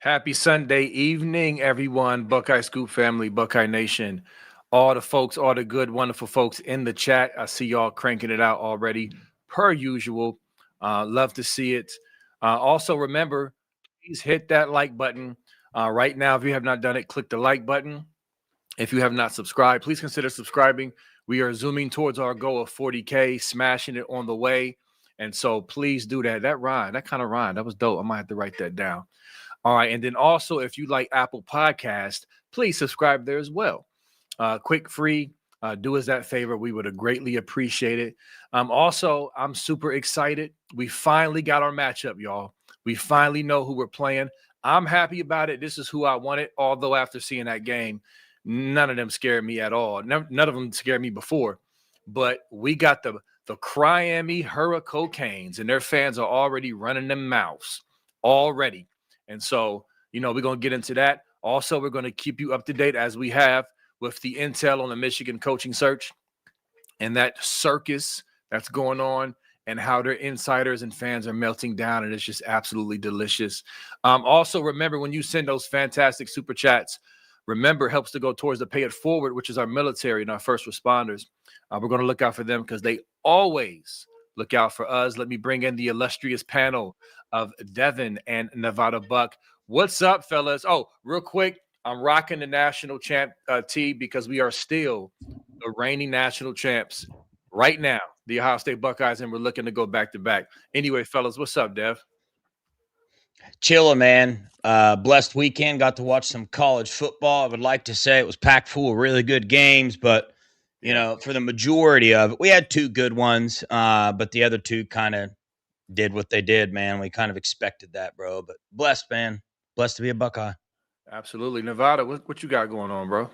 Happy Sunday evening, everyone. Buckeye Scoop family, Buckeye Nation, all the folks, all the good, wonderful folks in the chat. I see y'all cranking it out already, per usual. Love to see it. Also, remember, please hit that like button. Right now, if you have not done it, click the like button. If you have not subscribed, please consider subscribing. We are zooming towards our goal of 40K, smashing it on the way. And so please do that. That kind of rhyme, that was dope. I might have to write that down. All right. And then also, if you like Apple Podcast, please subscribe there as well. Quick, free. Do us that favor. We would greatly appreciate it. Also, I'm super excited. We finally got our matchup, y'all. We finally know who we're playing. I'm happy about it. This is who I wanted. Although after seeing that game, none of them scared me at all. None of them scared me before. But we got the Miami Hurricanes, and their fans are already running their mouths already. And so, we're going to get into that. Also, we're going to keep you up to date as we have with the intel on the Michigan coaching search and that circus that's going on and how their insiders and fans are melting down. And it's just absolutely delicious. Also, remember, when you send those fantastic super chats, remember, helps to go towards the Pay It Forward, which is our military and our first responders. We're going to look out for them because they always look out for us. Let me bring in the illustrious panel of Devin and Nevada Buck. What's up, fellas? Oh, real quick, I'm rocking the national champ tee because we are still the reigning national champs right now, the Ohio State Buckeyes, and we're looking to go back-to-back. Anyway, fellas, what's up, Dev? Chilla, man. Blessed weekend. Got to watch some college football. I would like to say it was packed full of really good games, but for the majority of it, we had two good ones, but the other two kind of did what they did, man. We kind of expected that, bro. But blessed, man. Blessed to be a Buckeye. Absolutely. Nevada, what you got going on, bro?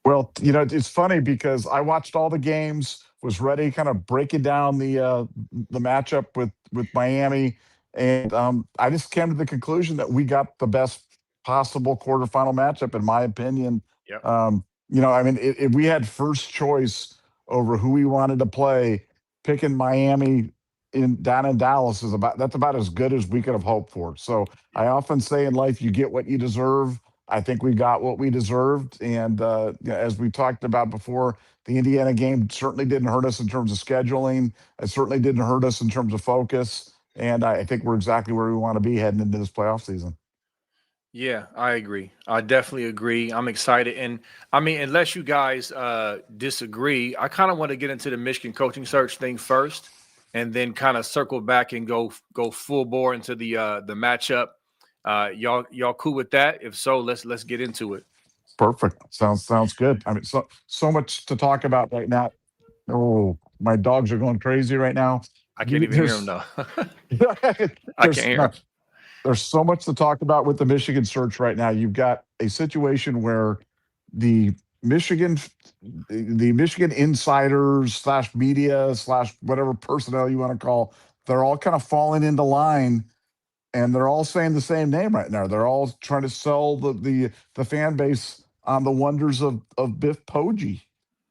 Well, it's funny because I watched all the games, was ready, kind of breaking down the matchup with Miami, and I just came to the conclusion that we got the best possible quarterfinal matchup, in my opinion. Yep. If we had first choice over who we wanted to play, picking Miami down in Dallas that's about as good as we could have hoped for. So I often say in life, you get what you deserve. I think we got what we deserved. And as we talked about before, the Indiana game certainly didn't hurt us in terms of scheduling. It certainly didn't hurt us in terms of focus. And I think we're exactly where we want to be heading into this playoff season. Yeah, I agree. I definitely agree. I'm excited. And I mean, unless you guys disagree, I kind of want to get into the Michigan coaching search thing first and then kind of circle back and go full bore into the matchup. Y'all cool with that? If so, let's get into it. Perfect. Sounds good. I mean, so much to talk about right now. Oh, my dogs are going crazy right now. I can't even hear them though. I can't hear them. There's so much to talk about with the Michigan search right now. You've got a situation where the Michigan insiders / media / whatever personnel you want to call, they're all kind of falling into line, and they're all saying the same name right now. They're all trying to sell the fan base on the wonders of Biff Poggi,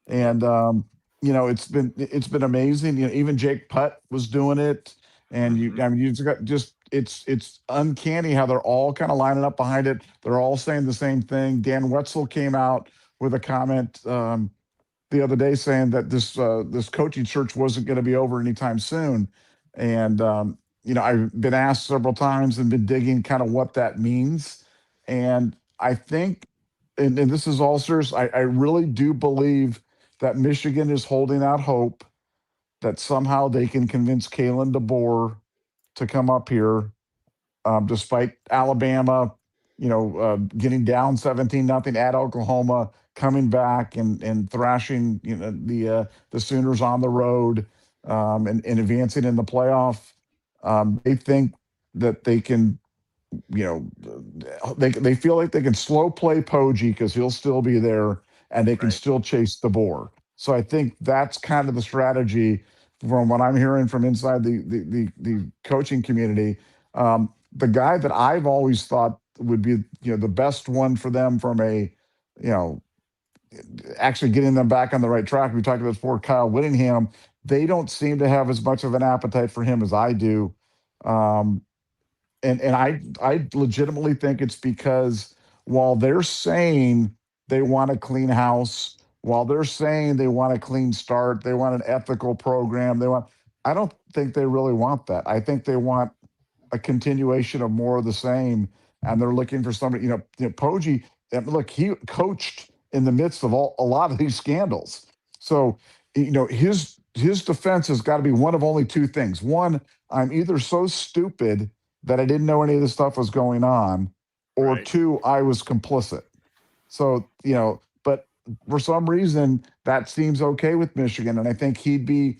and it's been amazing. Even Jake Putt was doing it, and you got it's uncanny how they're all kind of lining up behind it. They're all saying the same thing. Dan Wetzel came out with a comment the other day saying that this coaching search wasn't going to be over anytime soon. And, I've been asked several times and been digging kind of what that means. And I think, and this is all serious, I really do believe that Michigan is holding out hope that somehow they can convince Kalen DeBoer to come up here, despite Alabama, getting down 17-0 at Oklahoma, coming back and thrashing, the Sooners on the road, and advancing in the playoff. They think that they can, they feel like they can slow play Poggi because he'll still be there, and they can still chase DeBoer. So I think that's kind of the strategy from what I'm hearing from inside the coaching community. The guy that I've always thought would be, the best one for them from a, actually getting them back on the right track. We talked about before, Kyle Whittingham. They don't seem to have as much of an appetite for him as I do. and I legitimately think it's because while they're saying they want a clean house, while they're saying they want a clean start, they want an ethical program, I don't think they really want that. I think they want a continuation of more of the same, and they're looking for somebody. Poggi. Look, he coached in the midst of a lot of these scandals, so his defense has got to be one of only two things. One, I'm either so stupid that I didn't know any of this stuff was going on, or Right. two, I was complicit. So, but for some reason that seems okay with Michigan. And I think he'd be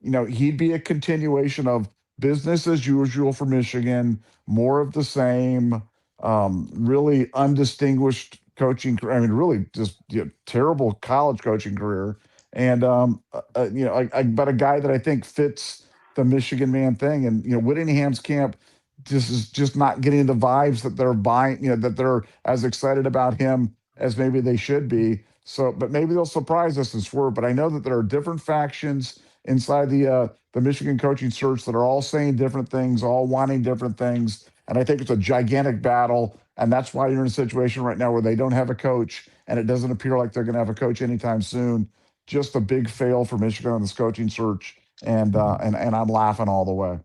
a continuation of business as usual for Michigan, more of the same, really undistinguished coaching career. I mean, really just terrible college coaching career. And, but a guy that I think fits the Michigan man thing. And, Whittingham's camp just not getting the vibes that they're buying, that they're as excited about him as maybe they should be. So, but maybe they'll surprise us and swerve. But I know that there are different factions inside the Michigan coaching search that are all saying different things, all wanting different things. And I think it's a gigantic battle. And that's why you're in a situation right now where they don't have a coach, and it doesn't appear like they're going to have a coach anytime soon. Just a big fail for Michigan on this coaching search, and I'm laughing all the way.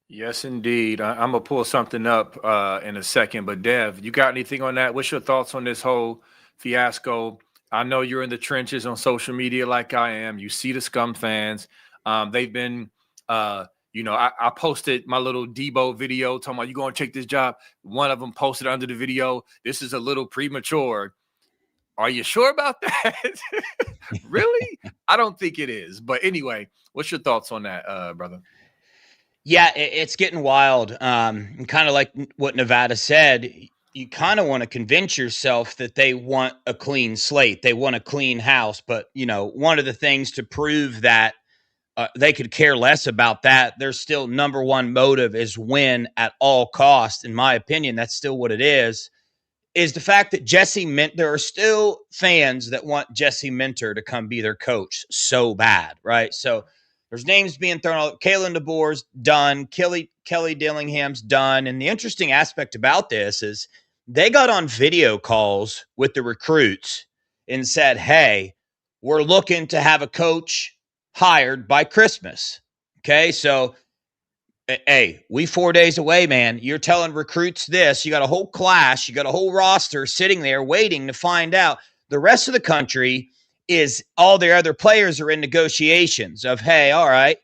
Yes, indeed. I'm gonna pull something up in a second, but Dev, you got anything on that? What's your thoughts on this whole fiasco? I know you're in the trenches on social media like I am. You see the scum fans. They've been, I posted my little Debo video talking about you going to take this job. One of them posted under the video, "This is a little premature." Are you sure about that? Really? I don't think it is. But anyway, what's your thoughts on that, brother? Yeah, it's getting wild. And kind of like what Nevada said, you kind of want to convince yourself that they want a clean slate. They want a clean house. But, one of the things to prove that they could care less about that, their still number one motive is win at all cost. In my opinion, that's still what it is the fact that there are still fans that want Jesse Minter to come be their coach so bad, right? So there's names being thrown out. Kalen DeBoer's done. Kelly Dillingham's done. And the interesting aspect about this is they got on video calls with the recruits and said, hey, we're looking to have a coach hired by Christmas. Okay, so hey, we 4 days away, man. You're telling recruits this. You got a whole class, you got a whole roster sitting there waiting to find out. The rest of the country is all their other players are in negotiations of, hey, all right,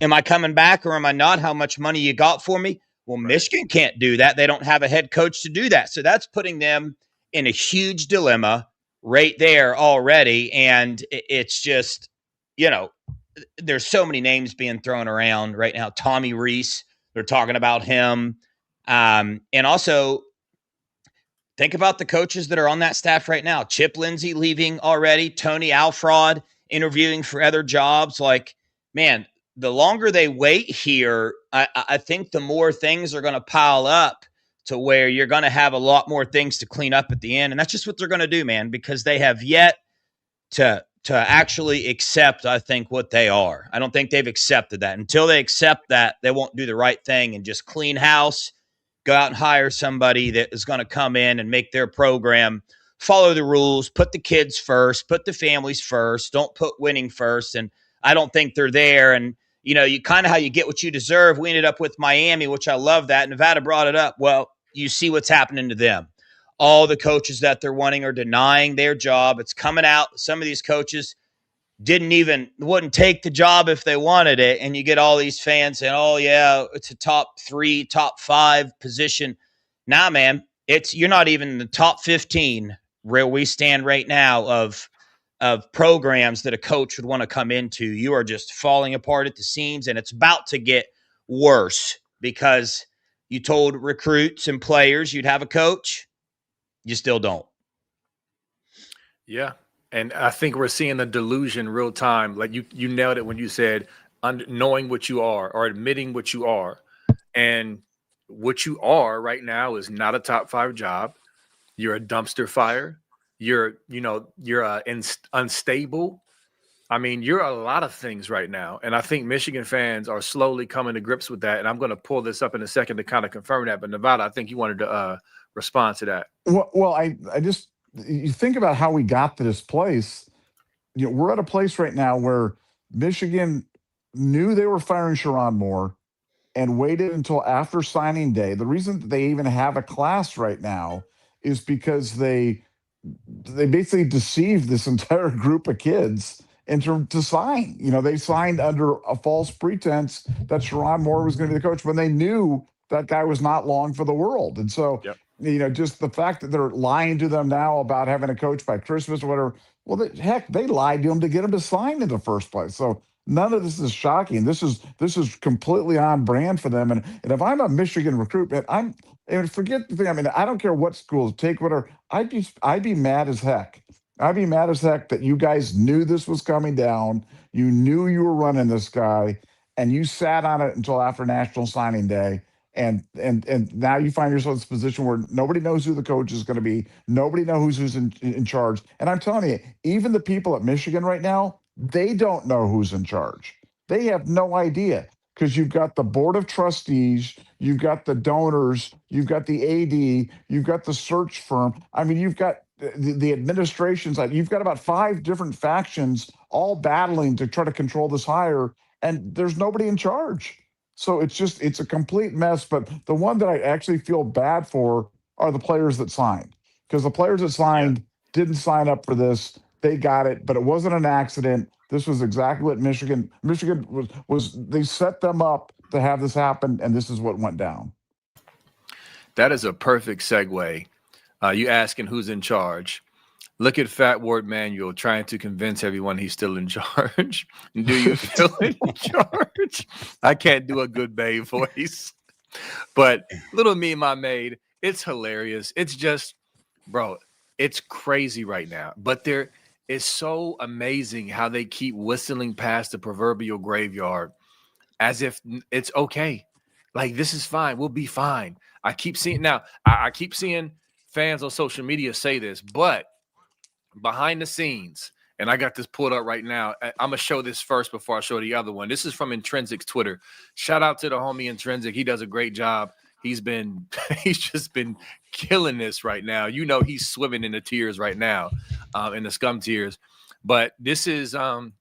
am I coming back or am I not? How much money you got for me? Well, right. Michigan can't do that. They don't have a head coach to do that. So that's putting them in a huge dilemma right there already. And it's just, there's so many names being thrown around right now. Tommy Rees, they're talking about him. And also think about the coaches that are on that staff right now. Chip Lindsey leaving already. Tony Alfrod interviewing for other jobs. Like, man, the longer they wait here, I think the more things are going to pile up to where you're going to have a lot more things to clean up at the end. And that's just what they're going to do, man, because they have yet to actually accept, I think, what they are. I don't think they've accepted that. Until they accept that, they won't do the right thing and just clean house, go out and hire somebody that is going to come in and make their program follow the rules, put the kids first, put the families first, don't put winning first. And I don't think they're there. And, you kind of how you get what you deserve. We ended up with Miami, which I love that. Nevada brought it up. Well, you see what's happening to them. All the coaches that they're wanting are denying their job. It's coming out. Some of these coaches wouldn't take the job if they wanted it. And you get all these fans saying, oh yeah, it's a top 3, top 5 position. Nah, man, you're not even in the top 15 where we stand right now of programs that a coach would want to come into. You are just falling apart at the seams, and it's about to get worse because you told recruits and players you'd have a coach. You still don't. Yeah. And I think we're seeing the delusion real time. Like you nailed it when you said knowing what you are or admitting what you are. And what you are right now is not a top 5 job. You're a dumpster fire. You're unstable. I mean, you're a lot of things right now. And I think Michigan fans are slowly coming to grips with that. And I'm going to pull this up in a second to kind of confirm that. But Nevada, I think you wanted to respond to that. Well, I just, you think about how we got to this place. We're at a place right now where Michigan knew they were firing Sharon Moore and waited until after signing day. The reason that they even have a class right now is because they basically deceived this entire group of kids into to sign. They signed under a false pretense that Sharon Moore was going to be the coach when they knew that guy was not long for the world. And so, Yep. Just the fact that they're lying to them now about having a coach by Christmas or whatever. Well, heck, they lied to him to get him to sign in the first place. So none of this is shocking. This is completely on brand for them. And if I'm a Michigan recruit, man, and forget the thing. I mean, I don't care what schools take whatever. I'd be mad as heck. I'd be mad as heck that you guys knew this was coming down. You knew you were running this guy, and you sat on it until after National Signing Day. And now you find yourself in this position where nobody knows who the coach is going to be. Nobody knows who's in charge. And I'm telling you, even the people at Michigan right now, they don't know who's in charge. They have no idea because you've got the board of trustees, you've got the donors, you've got the AD, you've got the search firm. I mean, you've got the administration side. You've got about 5 different factions all battling to try to control this hire, and there's nobody in charge. So it's a complete mess. But the one that I actually feel bad for are the players that signed, because the players that signed didn't sign up for this. They got it, but it wasn't an accident. This was exactly what Michigan was. They set them up to have this happen, and this is what went down. That is a perfect segue. You asking who's in charge. Look at Fat Ward Manuel trying to convince everyone he's still in charge. Do you feel in charge? I can't do a good Bay voice. But little me and my maid, it's hilarious. It's just, bro, it's crazy right now. But it's so amazing how they keep whistling past the proverbial graveyard as if it's okay. Like, this is fine. We'll be fine. I keep seeing now, I keep seeing fans on social media say this, but behind the scenes, and I got this pulled up right now. I'm going to show this first before I show the other one. This is from Intrinsic's Twitter. Shout out to the homie Intrinsic. He does a great job. He's just been killing this right now. He's swimming in the tears right now, in the scum tears. But this is a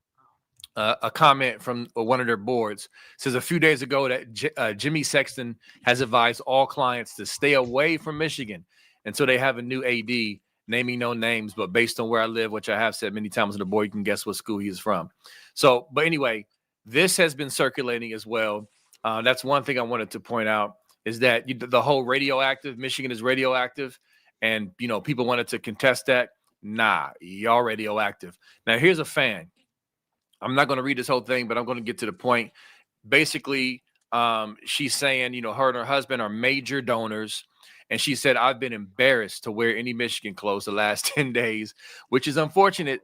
comment from one of their boards. It says a few days ago that Jimmy Sexton has advised all clients to stay away from Michigan. And so they have a new AD, naming no names, but based on where I live, which I have said many times on the board, you can guess what school he is from. So, but anyway, this has been circulating as well. That's one thing I wanted to point out, is that the whole radioactive, Michigan is radioactive, and people wanted to contest that. Nah, y'all radioactive. Now here's a fan. I'm not going to read this whole thing, but I'm going to get to the point. Basically, she's saying, her and her husband are major donors. And she said, I've been embarrassed to wear any Michigan clothes the last 10 days, which is unfortunate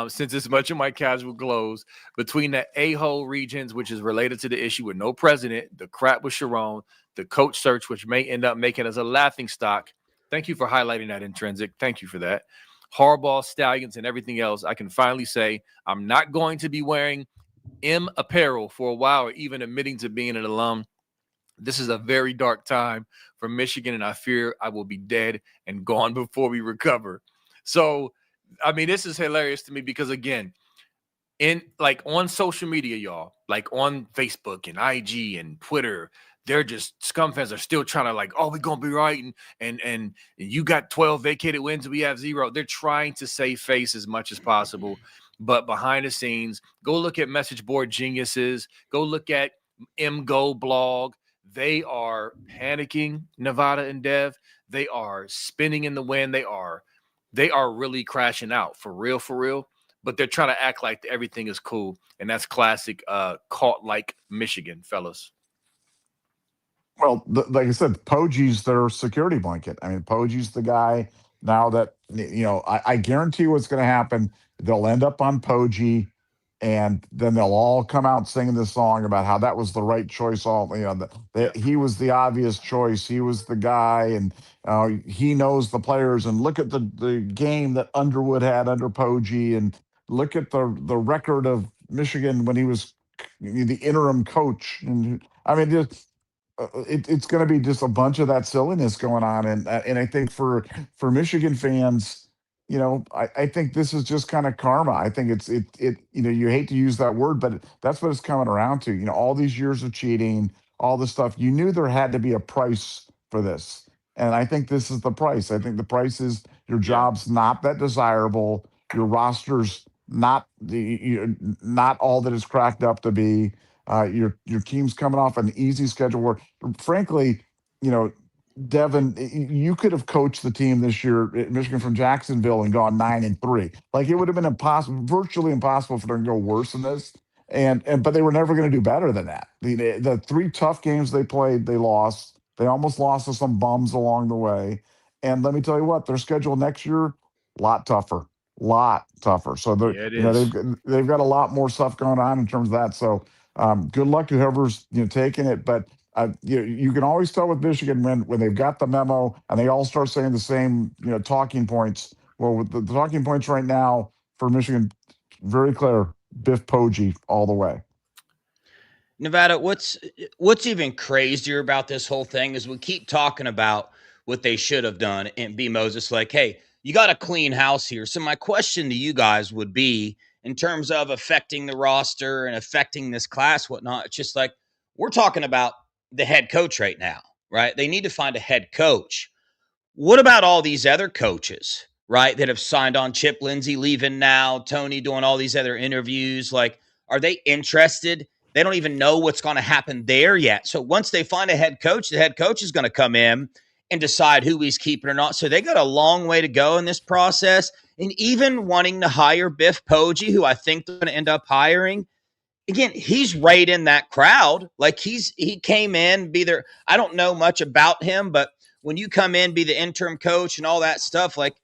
since it's much of my casual clothes. Between the a-hole regions, which is related to the issue with no president, the crap with Sharon, the coach search, which may end up making us a laughing stock. Thank you for highlighting that, Intrinsic. Thank you for that. Hardball, Stallions, and everything else. I can finally say I'm not going to be wearing M apparel for a while, or even admitting to being an alum. This is a very dark time for Michigan, and I fear I will be dead and gone before we recover. So, I mean, this is hilarious to me because, again, on social media, y'all, like on Facebook and IG and Twitter, they're just scum fans are still trying to we're gonna be right, and you got 12 vacated wins, we have 0. They're trying to save face as much as possible, but behind the scenes, go look at message board geniuses, go look at MGO blog. They are panicking, Nevada and Dev. They are spinning in the wind. They are really crashing out for real. But they're trying to act like everything is cool, and that's classic cult-like Michigan, fellas. Well, like I said, Poggi's their security blanket. I mean, Poggi's the guy now that I guarantee what's going to happen. They'll end up on Poggi. And then they'll all come out singing this song about how that was the right choice. He was the obvious choice. He was the guy, and he knows the players. And look at the game that Underwood had under Poggi. And look at the record of Michigan when he was the interim coach, and I mean, it's going to be just a bunch of that silliness going on, and I think for Michigan fans, I think this is just kind of karma. I think you hate to use that word, but that's what it's coming around to. All these years of cheating, all this stuff. You knew there had to be a price for this, and I think this is the price. I think the price is your job's not that desirable. Your roster's not all that it's cracked up to be. Your team's coming off an easy schedule where, frankly, Devin, you could have coached the team this year at Michigan from Jacksonville and gone 9-3. Like, it would have been impossible, virtually impossible for them to go worse than this. But they were never going to do better than that. The 3 tough games they played, they lost. They almost lost to some bums along the way. And let me tell you what, their schedule next year, a lot tougher. So they've got a lot more stuff going on in terms of that. So good luck to whoever's taking it. But you can always tell with Michigan when they've got the memo and they all start saying the same talking points. Well, with the talking points right now for Michigan, very clear: Biff Poggi all the way. Nevada, what's even crazier about this whole thing is we keep talking about what they should have done, and B. Moses, like, hey, you got a clean house here. So my question to you guys would be, in terms of affecting the roster and affecting this class, whatnot, it's just like, we're talking about the head coach right now, right? They need to find a head coach. What about all these other coaches, right, that have signed on? Chip Lindsey leaving now, Tony doing all these other interviews. Like, are they interested? They don't even know what's going to happen there yet. So once they find a head coach, the head coach is going to come in and decide who he's keeping or not. So they got a long way to go in this process. And even wanting to hire Biff Poggi, who I think they're going to end up hiring, again, he's right in that crowd. Like, he came in, be there. I don't know much about him, but when you come in, be the interim coach and all that stuff, like,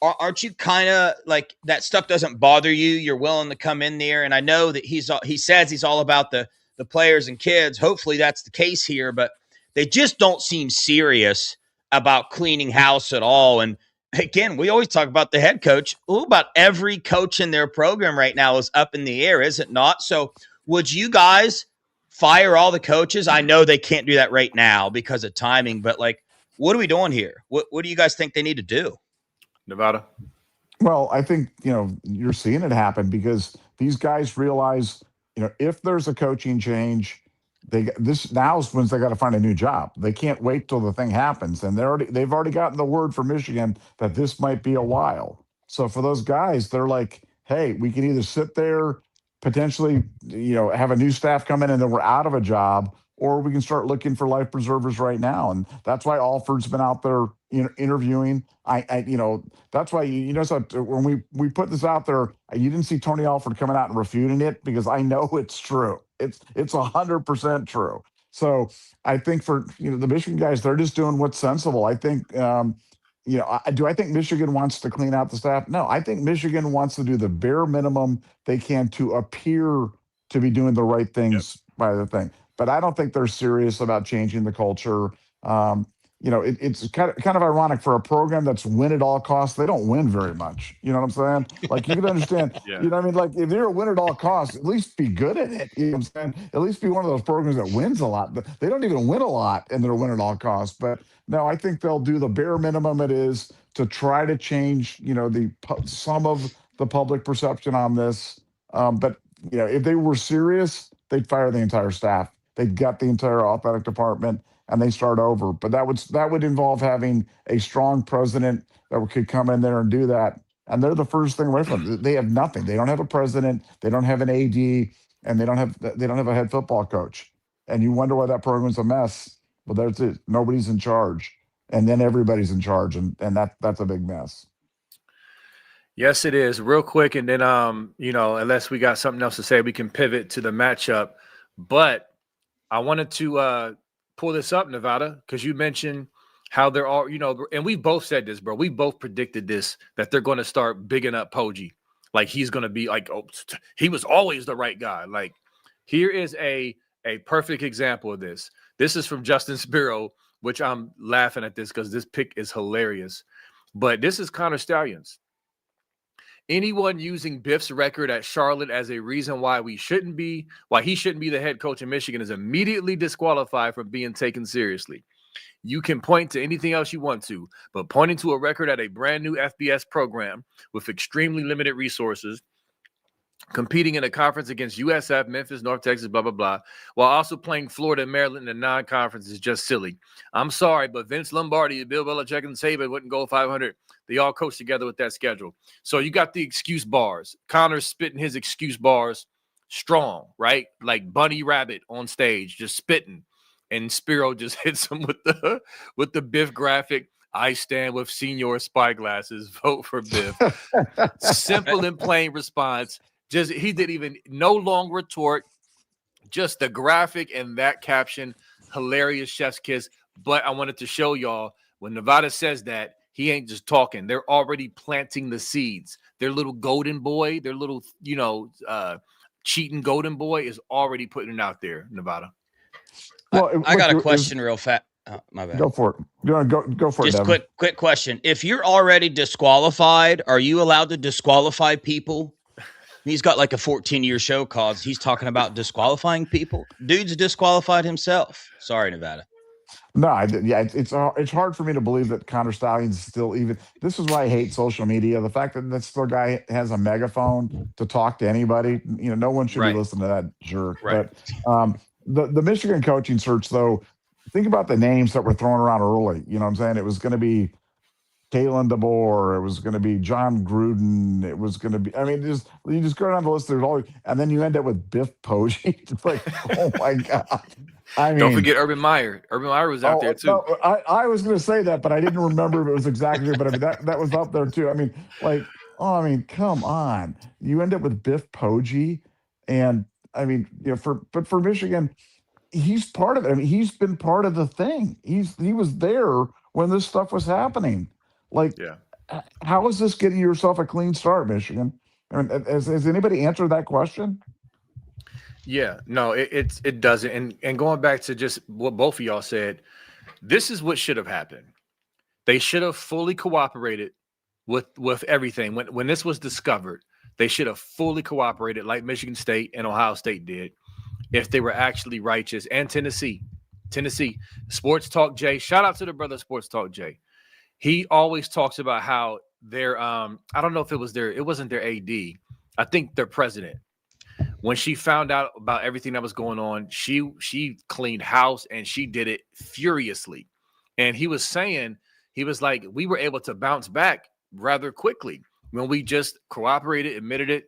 aren't you kind of like, that stuff doesn't bother you? You're willing to come in there. And I know that he says he's all about the players and kids. Hopefully that's the case here, but they just don't seem serious about cleaning house at all. And again, we always talk about the head coach. About every coach in their program right now is up in the air, is it not? So would you guys fire all the coaches? I know they can't do that right now because of timing, but like, what are we doing here? What do you guys think they need to do? Nevada? Well, I think, you're seeing it happen because these guys realize, if there's a coaching change, this now is when they got to find a new job. They can't wait till the thing happens. And they've already gotten the word from Michigan that this might be a while. So for those guys, they're like, hey, we can either sit there, potentially, have a new staff come in and then we're out of a job, or we can start looking for life preservers right now. And that's why Alford's been out there interviewing. That's why, so when we put this out there, you didn't see Tony Alford coming out and refuting it because I know it's true. It's 100% true. So I think for, the Michigan guys, they're just doing what's sensible. I think, do I think Michigan wants to clean out the staff? No, I think Michigan wants to do the bare minimum they can to appear to be doing the right things by the thing. But I don't think they're serious about changing the culture. It's kind of ironic for a program that's win at all costs. They don't win very much. You know what I'm saying? Like, you can understand, you know what I mean? Like, if you're a win at all costs, at least be good at it. You know what I'm saying? At least be one of those programs that wins a lot. But they don't even win a lot in their win at all costs. But no, I think they'll do the bare minimum it is to try to change, some of the public perception on this. But if they were serious, they'd fire the entire staff. They'd gut the entire athletic department and they start over. But that would involve having a strong president that could come in there and do that. And they're the first thing away from them. They have nothing. They don't have a president. They don't have an AD, and they don't have a head football coach. And you wonder why that program's a mess. Well, that's it. Nobody's in charge, and then everybody's in charge, and that's a big mess. Yes, it is. Real quick, and then unless we got something else to say, we can pivot to the matchup. But I wanted to pull this up, Nevada, because you mentioned how they're all, and we both said this, bro. We both predicted this, that they're going to start bigging up Poggi. Like, he's going to be like, oh, he was always the right guy. Like, here is a perfect example of this. This is from Justin Spiro, which I'm laughing at this because this pick is hilarious. But this is Connor Stallions. Anyone using Biff's record at Charlotte as a reason why he shouldn't be the head coach in Michigan is immediately disqualified from being taken seriously. You can point to anything else you want to, but pointing to a record at a brand new FBS program with extremely limited resources, competing in a conference against USF, Memphis, North Texas, blah, blah, blah, while also playing Florida and Maryland in a non-conference is just silly. I'm sorry, but Vince Lombardi, Bill Belichick, and Saban wouldn't go 500. They all coached together with that schedule. So you got the excuse bars. Connor's spitting his excuse bars strong, right? Like Bunny Rabbit on stage, just spitting. And Spiro just hits him with the Biff graphic. I stand with senior spyglasses. Vote for Biff. Simple and plain response. Just he didn't even no long retort. Just the graphic and that caption, hilarious chef's kiss. But I wanted to show y'all when Nevada says that, he ain't just talking. They're already planting the seeds. Their little golden boy, their little, cheating golden boy is already putting it out there, Nevada. Well, I got a question real fast. Oh, my bad. Go for it. Go for it. Just quick question. If you're already disqualified, are you allowed to disqualify people? He's got like a 14-year show called he's talking about disqualifying people. Dude's disqualified himself. Sorry, Nevada. No, it's hard for me to believe that Connor Stalions still even. This is why I hate social media. The fact that this little guy has a megaphone to talk to anybody. No one should be listening to that jerk. Right. But the Michigan coaching search, though, think about the names that were thrown around early. You know what I'm saying? It was going to be Kalen DeBoer. It was going to be John Gruden. It was going to be, you just go down the list. There's always, and then you end up with Biff Poggi. It's like, oh my God. Don't forget Urban Meyer. Urban Meyer was out there too. No, I was going to say that, but I didn't remember if it was exactly. But that was up there too. Come on. You end up with Biff Poggi, and for Michigan, he's part of it. He's been part of the thing. He was there when this stuff was happening. How is this getting yourself a clean start, Michigan? Has anybody answered that question? Yeah, no, it doesn't. And going back to just what both of y'all said, this is what should have happened. They should have fully cooperated with everything. When this was discovered, they should have fully cooperated like Michigan State and Ohio State did if they were actually righteous. And Tennessee, Sports Talk Jay, shout out to the brother Sports Talk Jay. He always talks about how their I don't know if it wasn't their AD. I think their president. When she found out about everything that was going on, she cleaned house and she did it furiously. And he was like, we were able to bounce back rather quickly when we just cooperated, admitted it.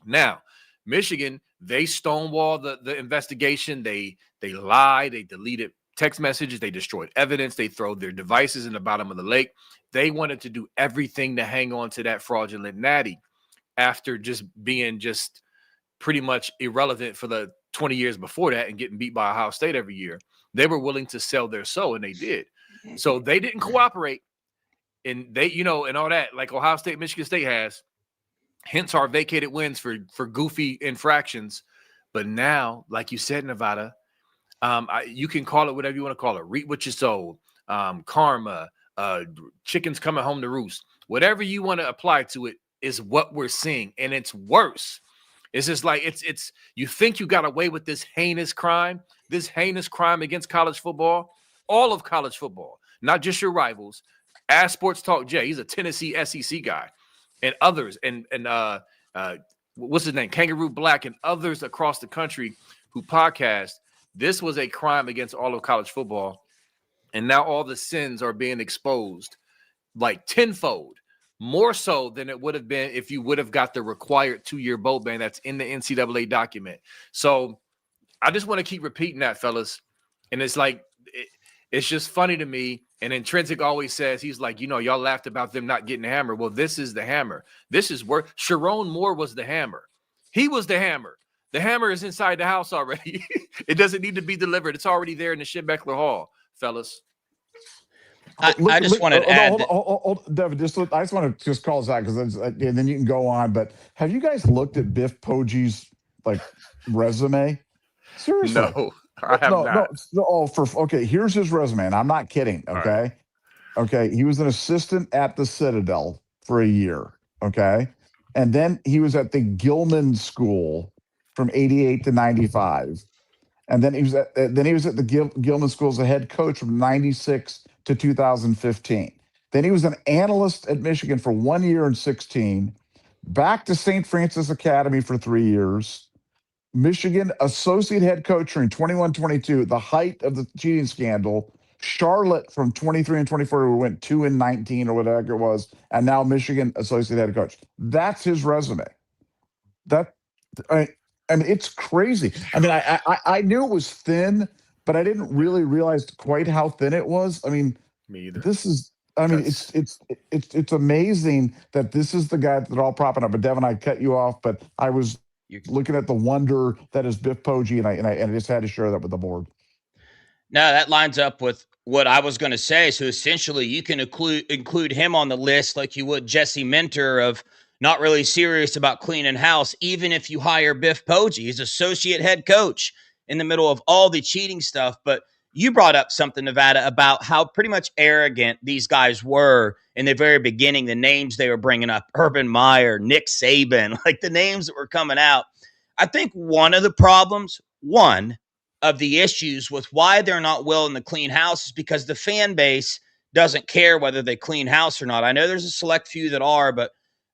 Now, Michigan, they stonewalled the investigation. They lied. They deleted text messages. They destroyed evidence. They threw their devices in the bottom of the lake. They wanted to do everything to hang on to that fraudulent natty after just being pretty much irrelevant for the 20 years before that and getting beat by Ohio State every year. They were willing to sell their soul, and they did. So they didn't cooperate. And they, and all that, like Ohio State, Michigan State has, hence our vacated wins for goofy infractions. But now, like you said, Nevada, you can call it whatever you want to call it. Reap what you sow, karma, chickens coming home to roost. Whatever you want to apply to it is what we're seeing, and it's worse. It's just like it's. You think you got away with this heinous crime against college football, all of college football, not just your rivals. Ask Sports Talk Jay. He's a Tennessee SEC guy, and others, and what's his name, Kangaroo Black, and others across the country who podcast. This was a crime against all of college football, and now all the sins are being exposed like tenfold. More so than it would have been if you would have got the required 2-year bowl ban that's in the NCAA document. So I just want to keep repeating that, fellas. And it's like, it's just funny to me. And Intrinsic always says, he's like, y'all laughed about them not getting the hammer. Well, this is the hammer. This is where Sharon Moore was the hammer. He was the hammer. The hammer is inside the house already. It doesn't need to be delivered. It's already there in the Schembechler Hall, fellas. I just want to add. Devin, I just want to call this out because then you can go on. But have you guys looked at Biff Poggi's resume? Seriously, no, I have not. Okay. Here's his resume, and I'm not kidding. Okay, right. Okay. He was an assistant at the Citadel for a year. Okay, And then he was at the Gilman School from 88 to 95. And then he was at the Gilman School as a head coach from 96 to 2015. Then he was an analyst at Michigan for 1 year in 16, back to St. Francis Academy for 3 years, Michigan associate head coach during 21-22, the height of the cheating scandal, Charlotte from 23 and 24, who went 2 and 19 or whatever it was, and now Michigan associate head coach. That's his resume. I mean, it's crazy. I mean, I knew it was thin, but I didn't really realize quite how thin it was. I mean, Me either. it's amazing that this is the guy that they're all propping up. But Devin, I cut you off, but I was looking at the wonder that is Biff Poggi, and I just had to share that with the board. No, that lines up with what I was going to say. So essentially, you can include him on the list like you would Jesse Minter of not really serious about cleaning house, even if you hire Biff Poggi. He's associate head coach in the middle of all the cheating stuff. But you brought up something, Nevada, about how pretty much arrogant these guys were in the very beginning, the names they were bringing up, Urban Meyer, Nick Saban, like the names that were coming out. I think one of the issues with why they're not willing to clean house is because the fan base doesn't care whether they clean house or not. I know there's a select few that are, but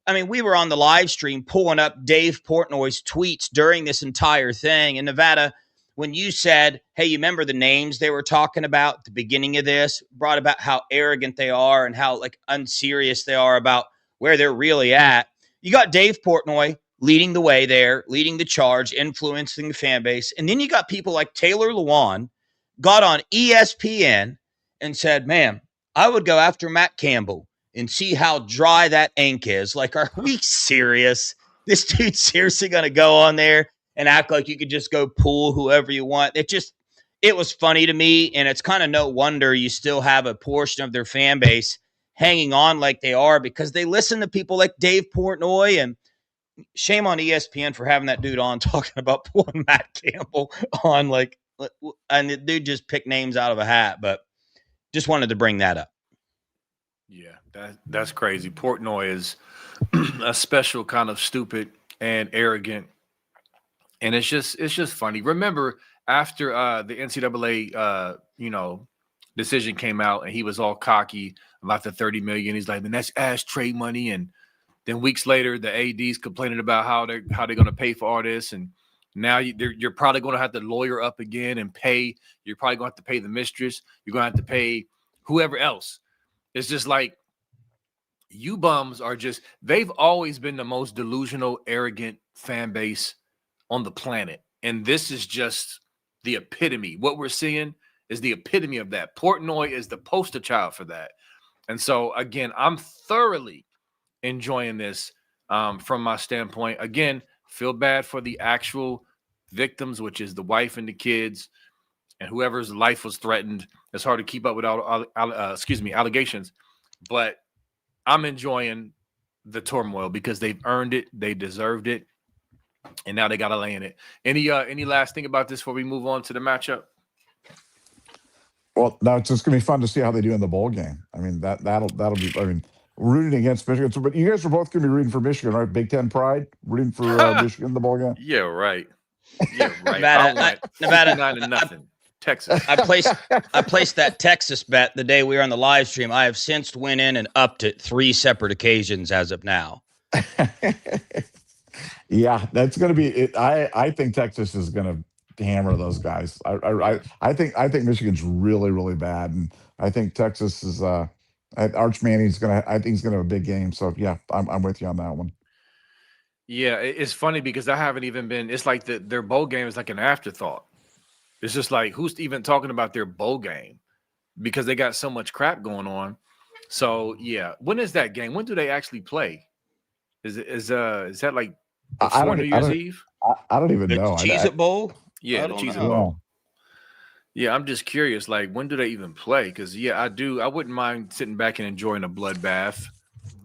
I mean, we were on the live stream pulling up Dave Portnoy's tweets during this entire thing. And Nevada, when you said, hey, you remember the names they were talking about at the beginning of this, brought about how arrogant they are and how like unserious they are about where they're really at. You got Dave Portnoy leading the way there, leading the charge, influencing the fan base. And then you got people like Taylor Lewan got on ESPN and said, man, I would go after Matt Campbell and see how dry that ink is. Like, are we serious? This dude's seriously going to go on there and act like you could just go pull whoever you want? It was funny to me, and it's kind of no wonder you still have a portion of their fan base hanging on like they are because they listen to people like Dave Portnoy, and shame on ESPN for having that dude on talking about pulling Matt Campbell on, like, and the dude just picked names out of a hat, but just wanted to bring that up. Yeah, that's crazy. Portnoy is a special kind of stupid and arrogant, and it's just funny. Remember after the NCAA decision came out, and he was all cocky about the $30 million. He's like, "Man, that's ashtray money." And then weeks later, the AD's complaining about how they're going to pay for all this, and now you're probably going to have to lawyer up again and pay. You're probably going to have to pay the mistress. You're going to have to pay whoever else. It's just like you bums are they've always been the most delusional, arrogant fan base on the planet. And this is just the epitome. What we're seeing is the epitome of that. Portnoy is the poster child for that. And so, again, I'm thoroughly enjoying this from my standpoint. Again, feel bad for the actual victims, which is the wife and the kids and whoever's life was threatened. It's hard to keep up with allegations, but I'm enjoying the turmoil because they've earned it, they deserved it, and now they got to lay in it. Any last thing about this before we move on to the matchup? Well, now it's just gonna be fun to see how they do in the bowl game. I mean, that'll be. I mean, rooting against Michigan. So, but you guys are both gonna be rooting for Michigan, right? Big Ten pride, rooting for Michigan in the bowl game. Yeah, right. Yeah, right. Nevada, 9-0. Texas. I placed that Texas bet the day we were on the live stream. I have since went in and upped it 3 separate occasions as of now. Yeah, that's going to be it. I think Texas is going to hammer those guys. I think Michigan's really, really bad, and I think Texas is. Arch Manning's going to. I think he's going to have a big game. So yeah, I'm with you on that one. Yeah, it's funny because I haven't even been. It's like their bowl game is like an afterthought. It's just like, who's even talking about their bowl game because they got so much crap going on. So yeah, when is that game? When do they actually play? Is that like before New Year's Eve? I don't even know. Cheez-It Bowl? Yeah, the Cheez-It Bowl. Yeah, I'm just curious. Like, when do they even play? Because yeah, I wouldn't mind sitting back and enjoying a bloodbath.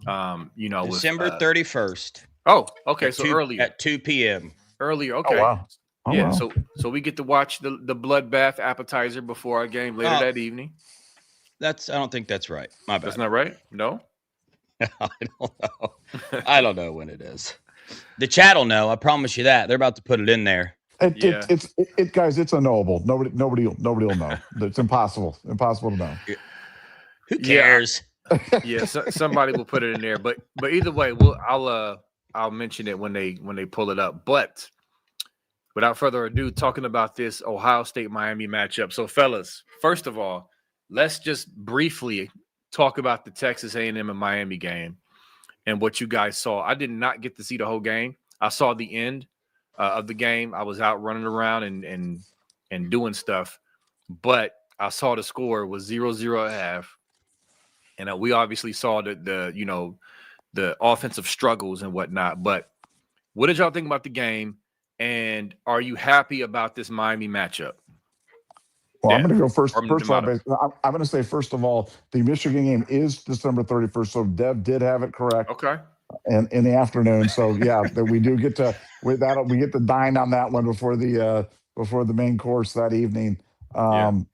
December 31st. Oh, okay. So earlier at 2 p.m. Earlier, okay. Oh, wow. Oh, yeah, wow. so we get to watch the bloodbath appetizer before our game later that evening. I don't think that's right. My bad. That's not right? No? I don't know. I don't know when it is. The chat will know. I promise you that. They're about to put it in there. Guys, it's unknowable. Nobody will know. It's impossible to know. Who cares? Yeah, somebody will put it in there, but either way, I'll mention it when they pull it up. But without further ado, talking about this Ohio State Miami matchup. So, fellas, first of all, let's just briefly talk about the Texas A&M and Miami game and what you guys saw. I did not get to see the whole game. I saw the end of the game. I was out running around and doing stuff, but I saw the score was 0-0 at half. And we obviously saw the offensive struggles and whatnot. But what did y'all think about the game? And are you happy about this Miami matchup? Well, I'm going to go first. First of all, I'm going to say, first of all, the Michigan game is December 31st. So Dev did have it correct. Okay. And in the afternoon. So yeah, that we do get to we get to dine on that one before the main course that evening. Look,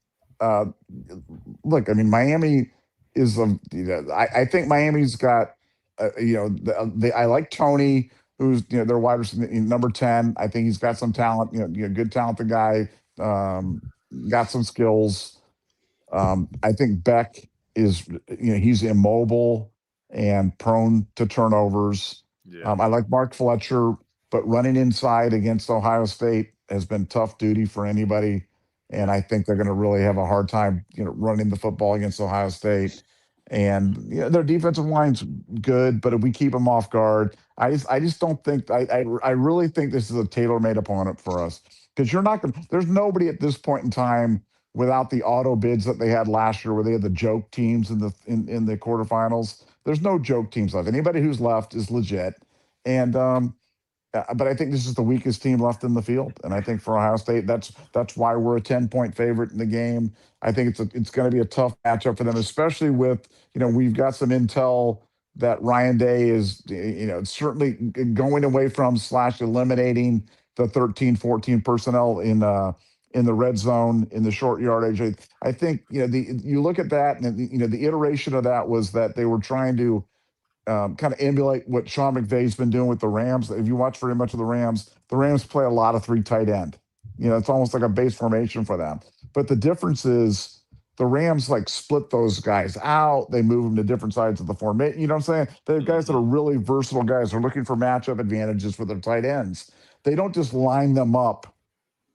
I mean, Miami is I think Miami's got I like Tony, who's their wide receiver, number 10. I think he's got some talent, good talented guy, got some skills. I think Beck is he's immobile and prone to turnovers. I like Mark Fletcher, but running inside against Ohio State has been tough duty for anybody. And I think they're going to really have a hard time, running the football against Ohio State. And their defensive line's good, but if we keep them off guard, I just don't think I really think this is a tailor-made opponent for us, because there's nobody at this point in time, without the auto bids that they had last year, where they had the joke teams in the quarterfinals. There's no joke teams left. Anybody who's left is legit, and but I think this is the weakest team left in the field, and I think for Ohio State, that's why we're a 10-point favorite in the game. I think it's going to be a tough matchup for them, especially with we've got some intel that Ryan Day is certainly going away from / eliminating the 13-14 personnel in the red zone, in the short yardage. I think you look at that, and the iteration of that was that they were trying to kind of emulate what Sean McVay's been doing with the Rams. If you watch very much of the Rams play a lot of 3 tight end. It's almost like a base formation for them. But the difference is the Rams split those guys out. They move them to different sides of the formation. You know what I'm saying? They have guys that are really versatile guys. They're looking for matchup advantages for their tight ends. They don't just line them up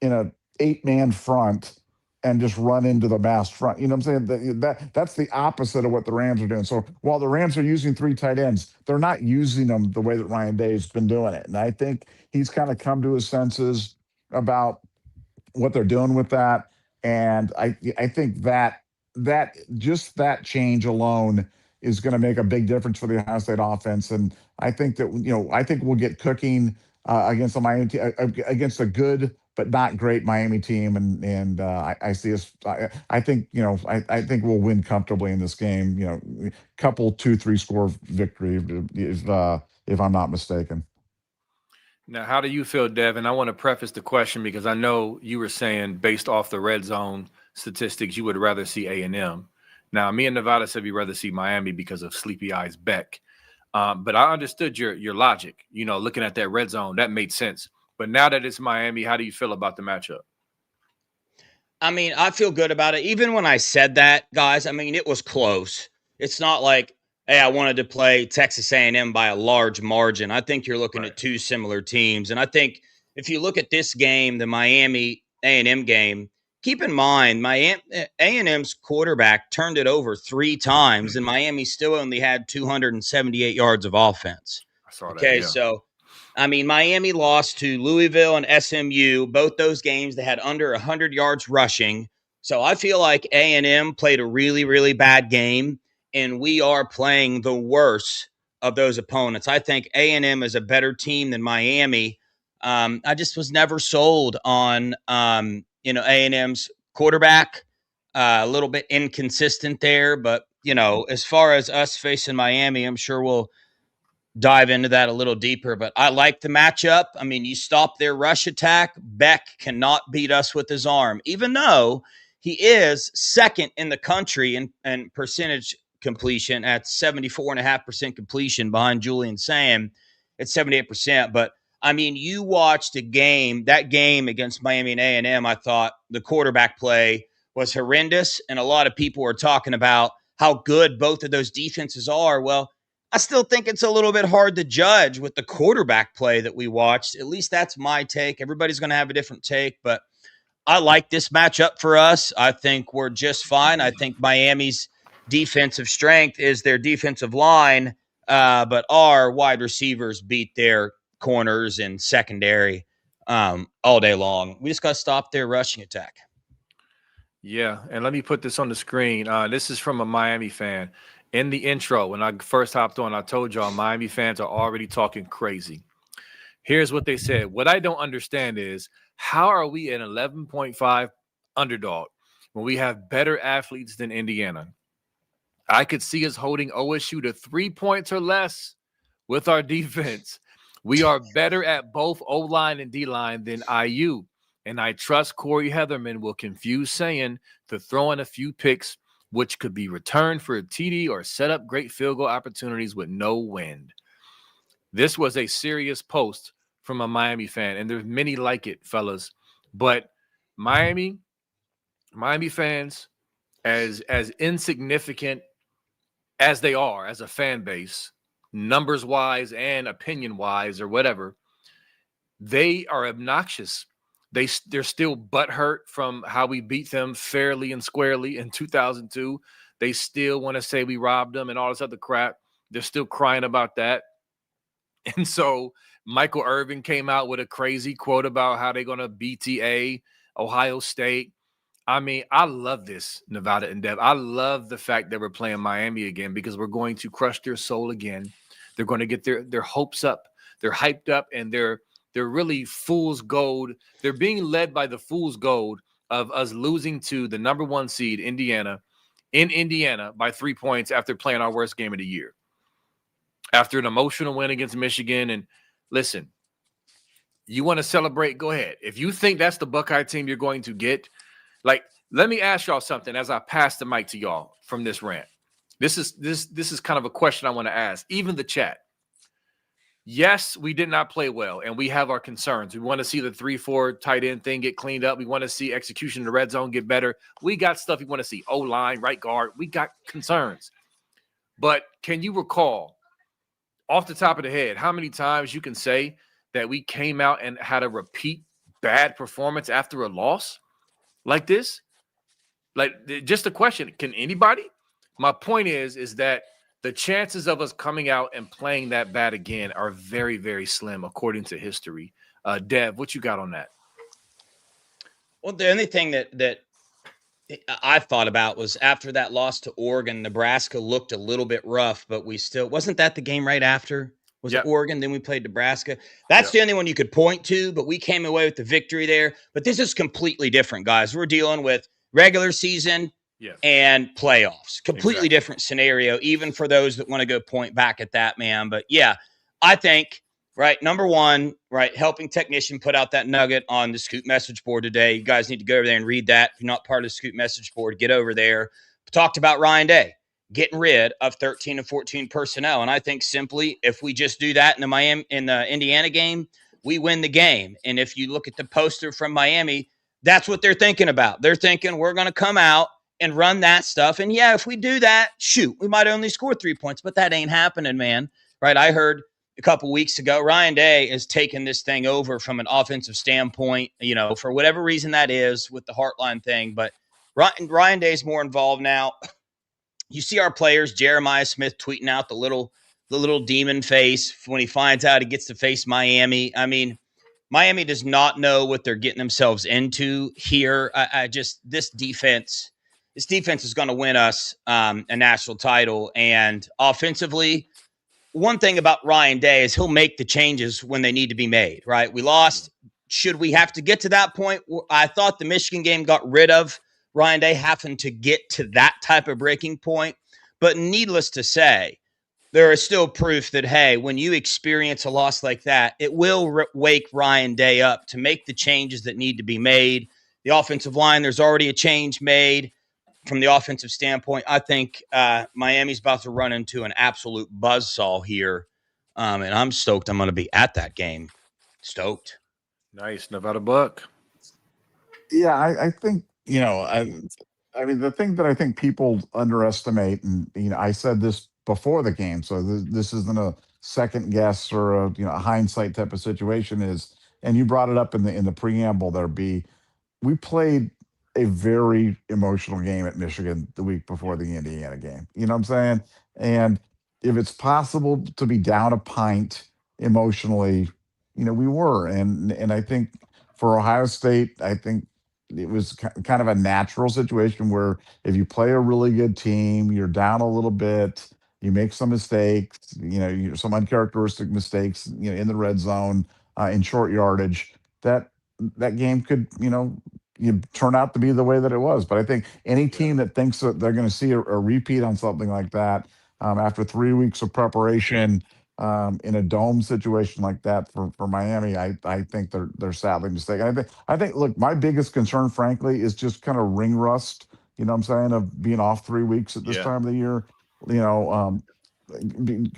in a 8-man front and just run into the mass front. You know what I'm saying? That's the opposite of what the Rams are doing. So while the Rams are using 3 tight ends, they're not using them the way that Ryan Day's been doing it. And I think he's kind of come to his senses about what they're doing with that. And I think that just that change alone is going to make a big difference for the Ohio State offense. And I think that, I think we'll get cooking against the Miami against a good but not great Miami team, and I see us. I think I think we'll win comfortably in this game. Couple 2-3 score victory if I'm not mistaken. Now, how do you feel, Devin? I want to preface the question because I know you were saying, based off the red zone statistics, you would rather see A&M. Now, me and Nevada said we'd rather see Miami because of Sleepy Eyes Beck. But I understood your logic. Looking at that red zone, that made sense. But now that it's Miami, how do you feel about the matchup? I mean, I feel good about it. Even when I said that, guys, I mean, it was close. It's not like, hey, I wanted to play Texas A&M by a large margin. I think you're looking at 2 similar teams. And I think if you look at this game, the Miami A&M game, keep in mind, A&M's quarterback turned it over 3 times, and Miami still only had 278 yards of offense. I saw that. Okay, so I mean, Miami lost to Louisville and SMU. Both those games, they had under 100 yards rushing. So I feel like A&M played a really, really bad game, and we are playing the worst of those opponents. I think A&M is a better team than Miami. I just was never sold on, A&M's quarterback. A little bit inconsistent there, but, as far as us facing Miami, I'm sure we'll dive into that a little deeper, but I like the matchup. I mean, you stop their rush attack, Beck cannot beat us with his arm, even though he is second in the country in percentage completion at 74.5% completion behind Julian Sam at 78%. But I mean, you watched that game against Miami and A&M. I thought the quarterback play was horrendous, and a lot of people were talking about how good both of those defenses are. Well, I still think it's a little bit hard to judge with the quarterback play that we watched. At least that's my take. Everybody's going to have a different take, but I like this matchup for us. I think we're just fine. I think Miami's defensive strength is their defensive line, but our wide receivers beat their corners and secondary all day long. We just got to stop their rushing attack. Yeah, and let me put this on the screen. This is from a Miami fan. In the intro, when I first hopped on, I told y'all Miami fans are already talking crazy. Here's what they said. What I don't understand is, how are we an 11.5 underdog when we have better athletes than Indiana? I could see us holding OSU to 3 points or less with our defense. We are better at both O-line and D-line than IU. And I trust Corey Heatherman will confuse saying to throw in a few picks, which could be returned for a TD or set up great field goal opportunities with no wind. This was a serious post from a Miami fan, and there's many like it, fellas. But Miami fans, as insignificant as they are as a fan base, numbers-wise and opinion-wise or whatever, they are obnoxious. They're still butthurt from how we beat them fairly and squarely in 2002. They still want to say we robbed them and all this other crap. They're still crying about that. And so Michael Irvin came out with a crazy quote about how they're going to BTA Ohio State. I mean, I love this, Nevada and Dev. I love the fact that we're playing Miami again because we're going to crush their soul again. They're going to get their hopes up. They're hyped up, and they're really fool's gold. They're being led by the fool's gold of us losing to the number 1 seed, Indiana, in Indiana by 3 points after playing our worst game of the year. After an emotional win against Michigan. And listen, you want to celebrate, go ahead. If you think that's the Buckeye team you're going to get, like, let me ask y'all something as I pass the mic to y'all from this rant. This is kind of a question I want to ask, even the chat. Yes, we did not play well, and we have our concerns. We want to see the 3-4 tight end thing get cleaned up. We want to see execution in the red zone get better. We got stuff we want to see. O-line, right guard. We got concerns. But can you recall, off the top of the head, how many times you can say that we came out and had a repeat bad performance after a loss like this? Like, just a question. Can anybody? My point is that the chances of us coming out and playing that bad again are very, very slim, according to history. Dev, what you got on that? Well, the only thing that I thought about was after that loss to Oregon, Nebraska looked a little bit rough, but we still – wasn't that the game right after? Was it Oregon? Then we played Nebraska. That's the only one you could point to, but we came away with the victory there. But this is completely different, guys. We're dealing with regular season and playoffs. Completely different scenario, even for those that want to go point back at that, man. But, yeah, I think, right, number one, right, Helping Technician put out that nugget on the Scoop message board today. You guys need to go over there and read that. If you're not part of the Scoop message board, get over there. We talked about Ryan Day getting rid of 13 and 14 personnel. And I think simply if we just do that in the Indiana game, we win the game. And if you look at the poster from Miami, that's what they're thinking about. They're thinking we're going to come out and run that stuff. And yeah, if we do that, shoot, we might only score 3 points, but that ain't happening, man. Right? I heard a couple weeks ago, Ryan Day has taken this thing over from an offensive standpoint, you know, for whatever reason that is with the Heartline thing. But Ryan Day's more involved now. You see our players, Jeremiah Smith tweeting out the little demon face when he finds out he gets to face Miami. I mean, Miami does not know what they're getting themselves into here. This defense is going to win us a national title. And offensively, one thing about Ryan Day is he'll make the changes when they need to be made, right? We lost. Should we have to get to that point? I thought the Michigan game got rid of Ryan Day having to get to that type of breaking point. But needless to say, there is still proof that, hey, when you experience a loss like that, it will wake Ryan Day up to make the changes that need to be made. The offensive line, there's already a change made. from the offensive standpoint, I think Miami's about to run into an absolute buzzsaw here. And I'm stoked I'm going to be at that game. Stoked. Nice. Nevada Buck. Yeah, I think, I mean, the thing that I think people underestimate, and, I said this before the game, so this isn't a second guess or a hindsight type of situation is, and you brought it up in the preamble there, B, we played a very emotional game at Michigan the week before the Indiana game. You know what I'm saying? And if it's possible to be down a pint emotionally, we were. And I think for Ohio State, I think it was kind of a natural situation where if you play a really good team, you're down a little bit, you make some mistakes, some uncharacteristic mistakes, in the red zone, in short yardage, that game could, turn out to be the way that it was. But I think any team that thinks that they're going to see a repeat on something like that after 3 weeks of preparation in a dome situation like that for Miami, I think they're sadly mistaken. I think look, my biggest concern, frankly, is just kind of ring rust. You know what I'm saying, of being off 3 weeks at this Yeah. time of the year.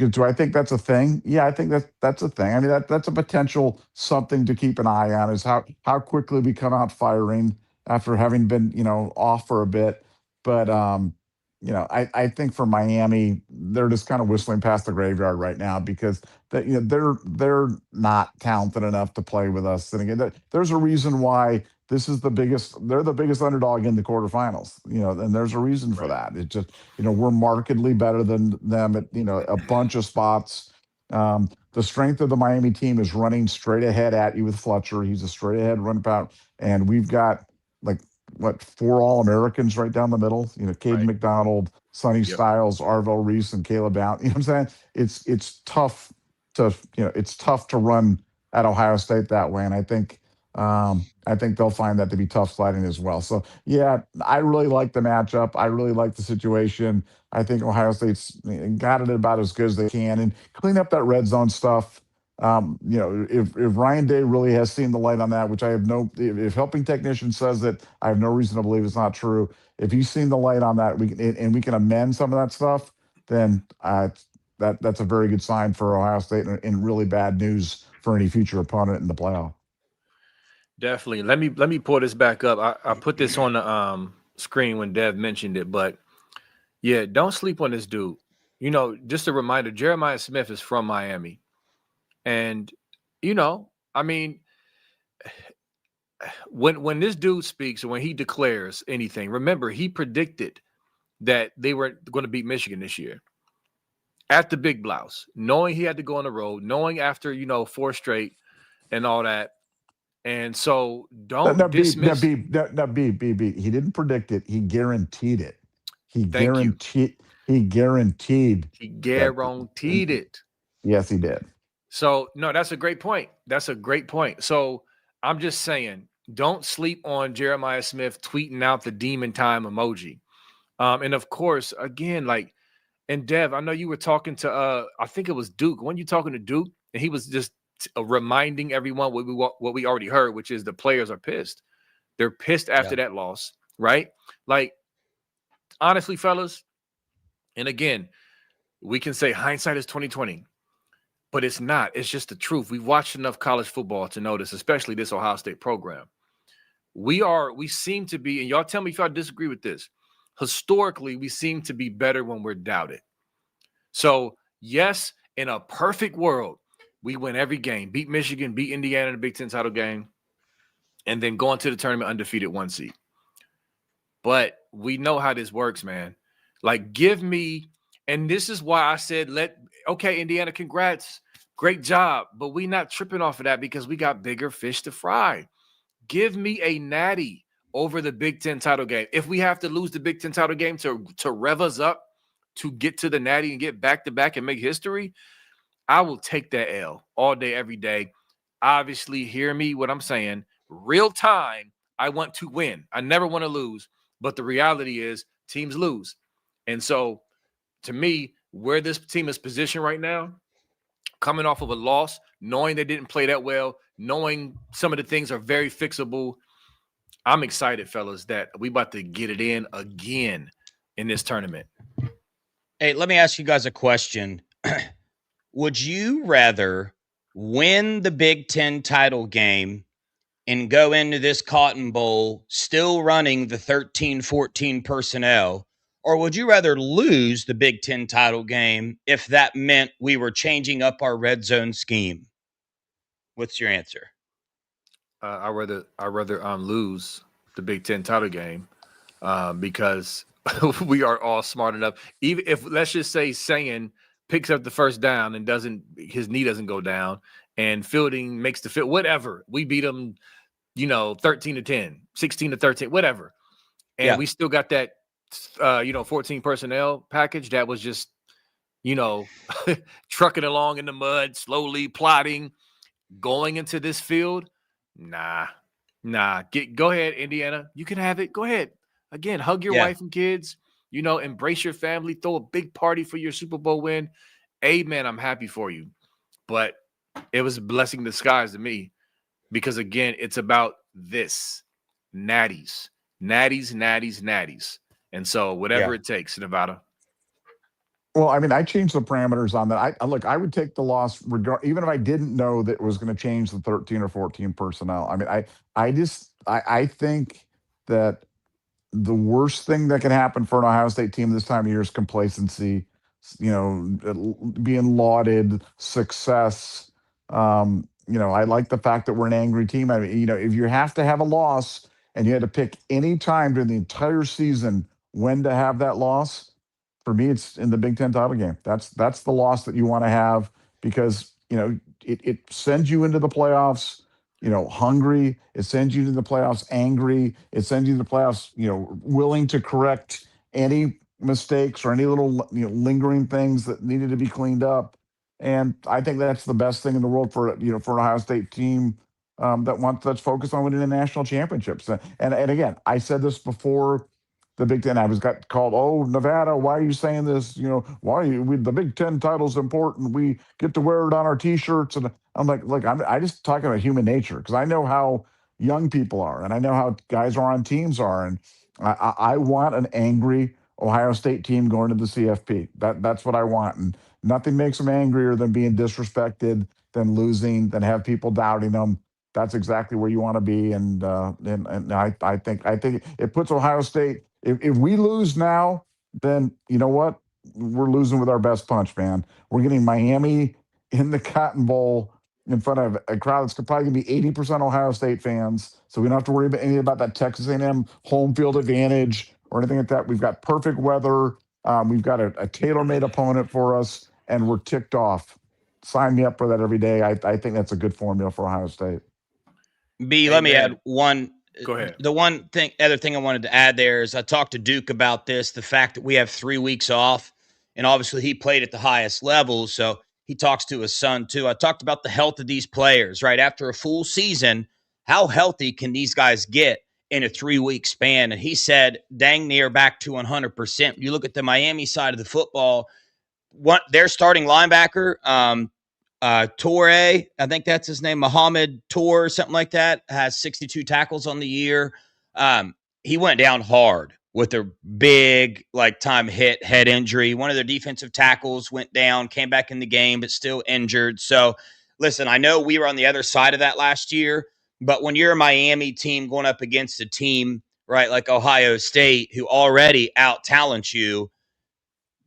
Do I think that's a thing? Yeah, I think that's a thing. I mean, that's a potential something to keep an eye on, is how quickly we come out firing after having been off for a bit. But I think for Miami, they're just kind of whistling past the graveyard right now, because they're not talented enough to play with us. And again, there's a reason why they're the biggest underdog in the quarterfinals, and there's a reason for that. It's just, we're markedly better than them at, a bunch of spots. The strength of the Miami team is running straight ahead at you with Fletcher. He's a straight ahead run out. And we've got like, what, 4 All-Americans right down the middle, Caden McDonald, Sonny Styles, Arvo Reese, and Caleb Out. You know what I'm saying? It's tough to run at Ohio State that way. And I think they'll find that to be tough sledding as well. So yeah, I really like the matchup. I really like the situation. I think Ohio State's got it about as good as they can, and clean up that red zone stuff. If Ryan Day really has seen the light on that, which I have if helping technician says that, I have no reason to believe it's not true. If he's seen the light on that, we can amend some of that stuff, then that's a very good sign for Ohio State, and really bad news for any future opponent in the playoff. Definitely. Let me pull this back up. I put this on the screen when Dev mentioned it, but yeah, don't sleep on this dude. Just a reminder, Jeremiah Smith is from Miami. And, I mean, when this dude speaks, or when he declares anything, remember, he predicted that they were going to beat Michigan this year at the Big Blouse, knowing he had to go on the road, knowing after, 4 straight and all that. And so don't dismiss. B. He didn't predict it. He guaranteed it. He guaranteed it. Yes, he did. So, no, that's a great point. So I'm just saying, don't sleep on Jeremiah Smith tweeting out the demon time emoji. And of course, again, and Dev, I know you were talking to, I think it was Duke. When you talking to Duke, and he was just reminding everyone what we already heard, which is the players are pissed. They're pissed after that loss, right? Honestly, fellas, and again, we can say hindsight is 2020, but it's not. It's just the truth. We've watched enough college football to know this, especially this Ohio State program. We seem to be, and y'all tell me if y'all disagree with this, historically, we seem to be better when we're doubted. So, yes, in a perfect world, we win every game, beat Michigan, beat Indiana in the Big Ten title game, and then go into the tournament undefeated 1 seed. But we know how this works, man. Give me, and this is why I said, okay, Indiana, congrats, great job, but we not tripping off of that, because we got bigger fish to fry. Give me a natty over the Big Ten title game. If we have to lose the Big Ten title game to rev us up to get to the natty and get back-to-back and make history, I will take that L all day, every day. Obviously, hear me what I'm saying. Real time, I want to win. I never want to lose. But the reality is teams lose. And so, to me, where this team is positioned right now, coming off of a loss, knowing they didn't play that well, knowing some of the things are very fixable, I'm excited, fellas, that we about to get it in again in this tournament. Hey, let me ask you guys a question. Would you rather win the Big Ten title game and go into this Cotton Bowl still running the 13-14 personnel, or would you rather lose the Big Ten title game if that meant we were changing up our red zone scheme? What's your answer? I rather lose the Big Ten title game because we are all smart enough. Even if, let's just say, Sayan picks up the first down and his knee doesn't go down, and Fielding makes the fit, whatever. We beat them, 13-10, 16-13, whatever. And we still got that, 14 personnel package that was just, trucking along in the mud, slowly plodding, going into this field. Nah. Go ahead, Indiana. You can have it. Go ahead. Again, hug your wife and kids, embrace your family, throw a big party for your Super Bowl win. Amen. I'm happy for you. But it was a blessing in disguise to me because, again, it's about this. Natties. And so whatever it takes, Nevada. Well, I mean, I changed the parameters on that. I would take the loss even if I didn't know that it was going to change the 13 or 14 personnel. I mean, I think that the worst thing that can happen for an Ohio State team this time of year is complacency, being lauded, success. I like the fact that we're an angry team. I mean, if you have to have a loss and you had to pick any time during the entire season when to have that loss, for me, it's in the Big Ten title game. That's the loss that you want to have because, it sends you into the playoffs, hungry. It sends you to the playoffs angry. It sends you to the playoffs, willing to correct any mistakes or any little, lingering things that needed to be cleaned up. And I think that's the best thing in the world for an Ohio State team that's focused on winning the national championships. And again, I said this before the Big Ten. Got called, oh, Nevada, why are you saying this? Why are the Big Ten title's important. We get to wear it on our T-shirts. And I'm like, look, I just talking about human nature because I know how young people are and I know how guys are on teams are. And I want an angry Ohio State team going to the CFP. That's what I want. And nothing makes them angrier than being disrespected, than losing, than have people doubting them. That's exactly where you want to be. And I think it puts Ohio State. If we lose now, then you know what? We're losing with our best punch, man. We're getting Miami in the Cotton Bowl in front of a crowd that's probably going to be 80% Ohio State fans. So we don't have to worry about anything about that Texas A&M home field advantage or anything like that. We've got perfect weather. We've got a tailor-made opponent for us, and we're ticked off. Sign me up for that every day. I think that's a good formula for Ohio State. B, let me add one. Go ahead. The other thing I wanted to add there is I talked to Duke about this, the fact that we have 3 weeks off, and obviously he played at the highest level, so he talks to his son too. I talked about the health of these players, right? After a full season, how healthy can these guys get in a 3-week span? And he said, dang near back to 100%. You look at the Miami side of the football, their starting linebacker, Torre, I think that's his name, Muhammad Torre, something like that, has 62 tackles on the year. He went down hard with a big time hit head injury. One of their defensive tackles went down, came back in the game, but still injured. So listen, I know we were on the other side of that last year, but when you're a Miami team going up against a team, right, like Ohio State, who already out-talents you,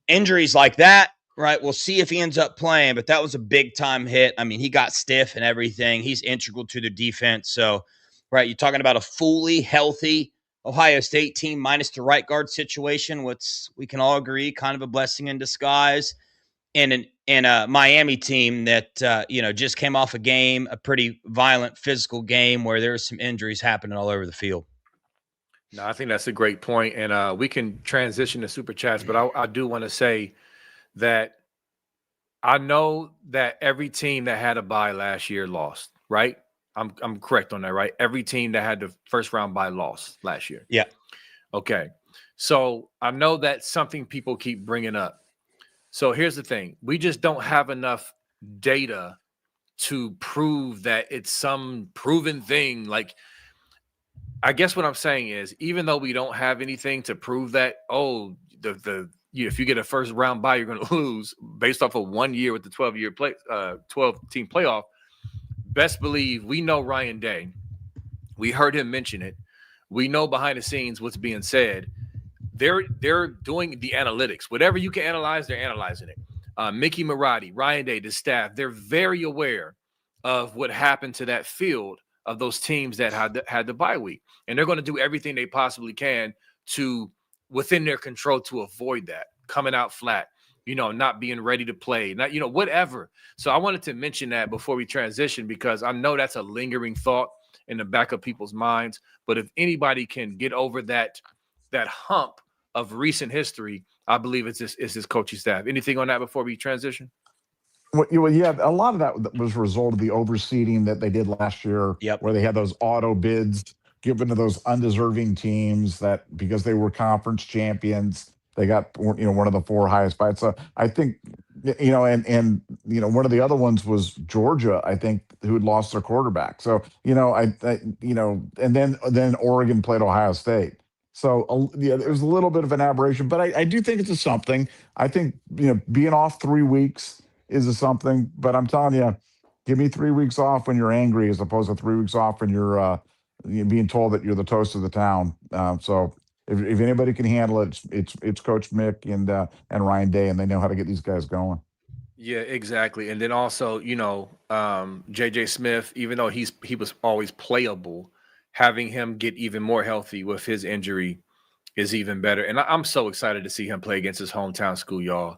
injuries like that, right? We'll see if he ends up playing, but that was a big time hit. I mean, he got stiff and everything. He's integral to the defense. So, right, you're talking about a fully healthy Ohio State team minus the right guard situation, which we can all agree kind of a blessing in disguise. And a Miami team that just came off a pretty violent physical game where there's some injuries happening all over the field. No, I think that's a great point, and we can transition to super chats, but I do want to say that I know that every team that had a bye last year lost, right? I'm correct on that, right? Every team that had the first round bye lost last year. Yeah. Okay. So I know that's something people keep bringing up. So here's the thing. We just don't have enough data to prove that it's some proven thing. Like, I guess what I'm saying is, even though we don't have anything to prove that, if you get a first round bye, you're going to lose based off of 1 year with the 12 team playoff. Best believe we know Ryan Day. We heard him mention it. We know behind the scenes what's being said. They're doing the analytics. Whatever you can analyze, they're analyzing it. Mickey Marotti, Ryan Day, the staff, they're very aware of what happened to that field of those teams that had the bye week. And they're going to do everything they possibly can to, within their control, to avoid that, coming out flat, not being ready to play, not, whatever. So I wanted to mention that before we transition, because I know that's a lingering thought in the back of people's minds. But if anybody can get over that hump of recent history, I believe it's his coaching staff. Anything on that before we transition? Well, yeah, a lot of that was a result of the overseeding that they did last year, where they had those auto bids given to those undeserving teams that because they were conference champions, they got one of the 4 highest bids. So I think and one of the other ones was Georgia, I think, who had lost their quarterback. So and then Oregon played Ohio State. So it was a little bit of an aberration, but I do think it's a something. I think being off 3 weeks is a something, but I'm telling you, give me 3 weeks off when you're angry as opposed to 3 weeks off when you're being told that you're the toast of the town. So if anybody can handle it, it's Coach Mick and Ryan Day, and they know how to get these guys going. Yeah, exactly. And then also, JJ Smith, even though he was always playable, having him get even more healthy with his injury is even better. And I'm so excited to see him play against his hometown school, y'all.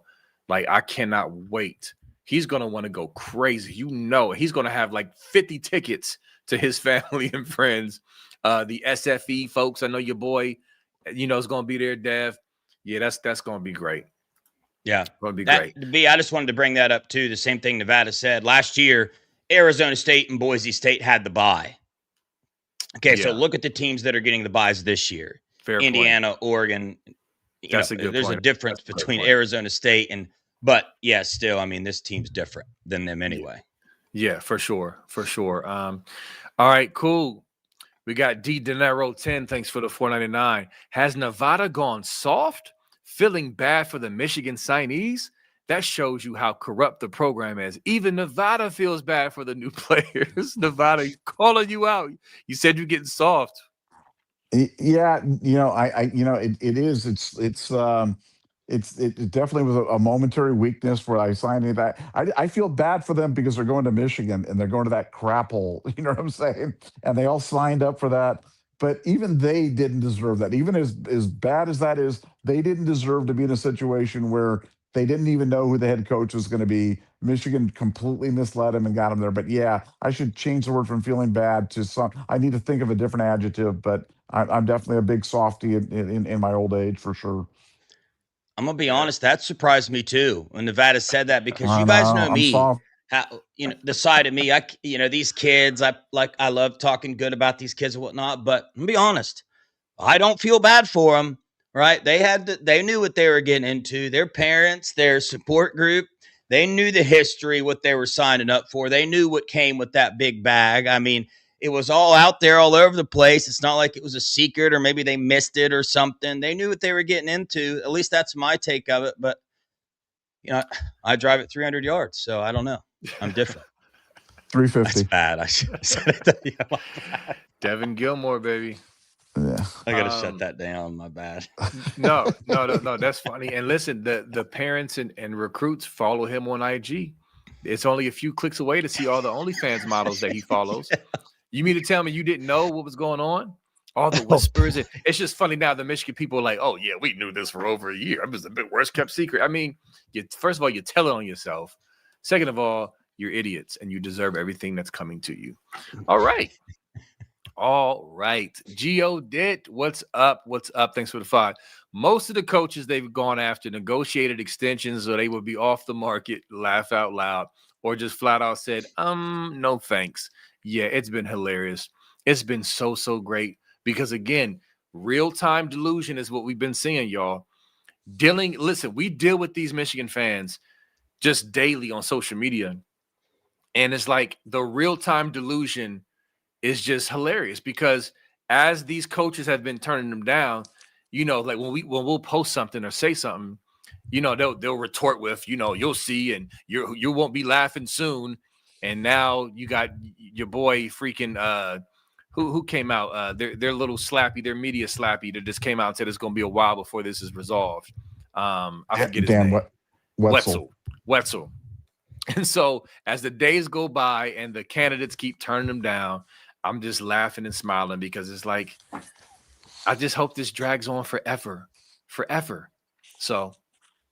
Like, I cannot wait. He's going to want to go crazy. He's going to have like 50 tickets to his family and friends. The SFE folks, I know your boy, is going to be there, Dev. Yeah, that's going to be great. Yeah. It's going to be great. I just wanted to bring that up too. The same thing Nevada said. Last year, Arizona State and Boise State had the bye. Okay, so look at the teams that are getting the buys this year. Fair Indiana, point. Oregon. That's a good there's point. A difference between Arizona State but yeah, still, I mean, this team's different than them anyway. Yeah, for sure. All right, cool. We got D Dinero 10. Thanks for the $4.99. Has Nevada gone soft? Feeling bad for the Michigan signees? That shows you how corrupt the program is. Even Nevada feels bad for the new players. Nevada, he's calling you out. You said you're getting soft. Yeah, it is. It definitely was a momentary weakness where I signed that. I feel bad for them because they're going to Michigan and they're going to that crap hole. You know what I'm saying? And they all signed up for that. But even they didn't deserve that. Even as bad as that is, they didn't deserve to be in a situation where they didn't even know who the head coach was going to be. Michigan completely misled him and got him there. But yeah, I should change the word from feeling bad to some. I need to think of a different adjective. But I'm definitely a big softy in my old age for sure. I'm gonna be honest. That surprised me too when Nevada said that, because you guys know me. How, the side of me, these kids, I love talking good about these kids and whatnot, but I'm gonna be honest, I don't feel bad for them, right? They knew what they were getting into. Their parents, their support group, they knew the history, what they were signing up for. They knew what came with that big bag. I mean, it was all out there all over the place. It's not like it was a secret or maybe they missed it or something. They knew what they were getting into. At least that's my take of it. But, I drive at 300 yards, so I don't know. I'm different. 350. That's bad. I should have said it. Devin Gilmore, baby. Yeah. I got to shut that down. My bad. No. That's funny. And listen, the parents and recruits follow him on IG. It's only a few clicks away to see all the OnlyFans models that he follows. You mean to tell me you didn't know what was going on? All the whispers. It's just funny now. The Michigan people are like, oh, yeah, we knew this for over a year. It was a bit worse kept secret. I mean, first of all, you're telling on yourself. Second of all, you're idiots and you deserve everything that's coming to you. All right. Geo Dit, what's up? Thanks for the 5. Most of the coaches they've gone after negotiated extensions or they would be off the market, laugh out loud, or just flat out said, no thanks. Yeah, it's been hilarious. It's been so great because, again, real-time delusion is what we've been seeing, y'all. Listen, we deal with these Michigan fans just daily on social media, and it's like the real-time delusion is just hilarious because as these coaches have been turning them down, like when we'll post something or say something, they'll retort with, you'll see, and you won't be laughing soon. And now you got your boy freaking who came out, their little slappy, their media slappy that just came out and said it's going to be a while before this is resolved. I forget his name. Wetzel. And so as the days go by and the candidates keep turning them down, I'm just laughing and smiling because it's like, I just hope this drags on forever. So,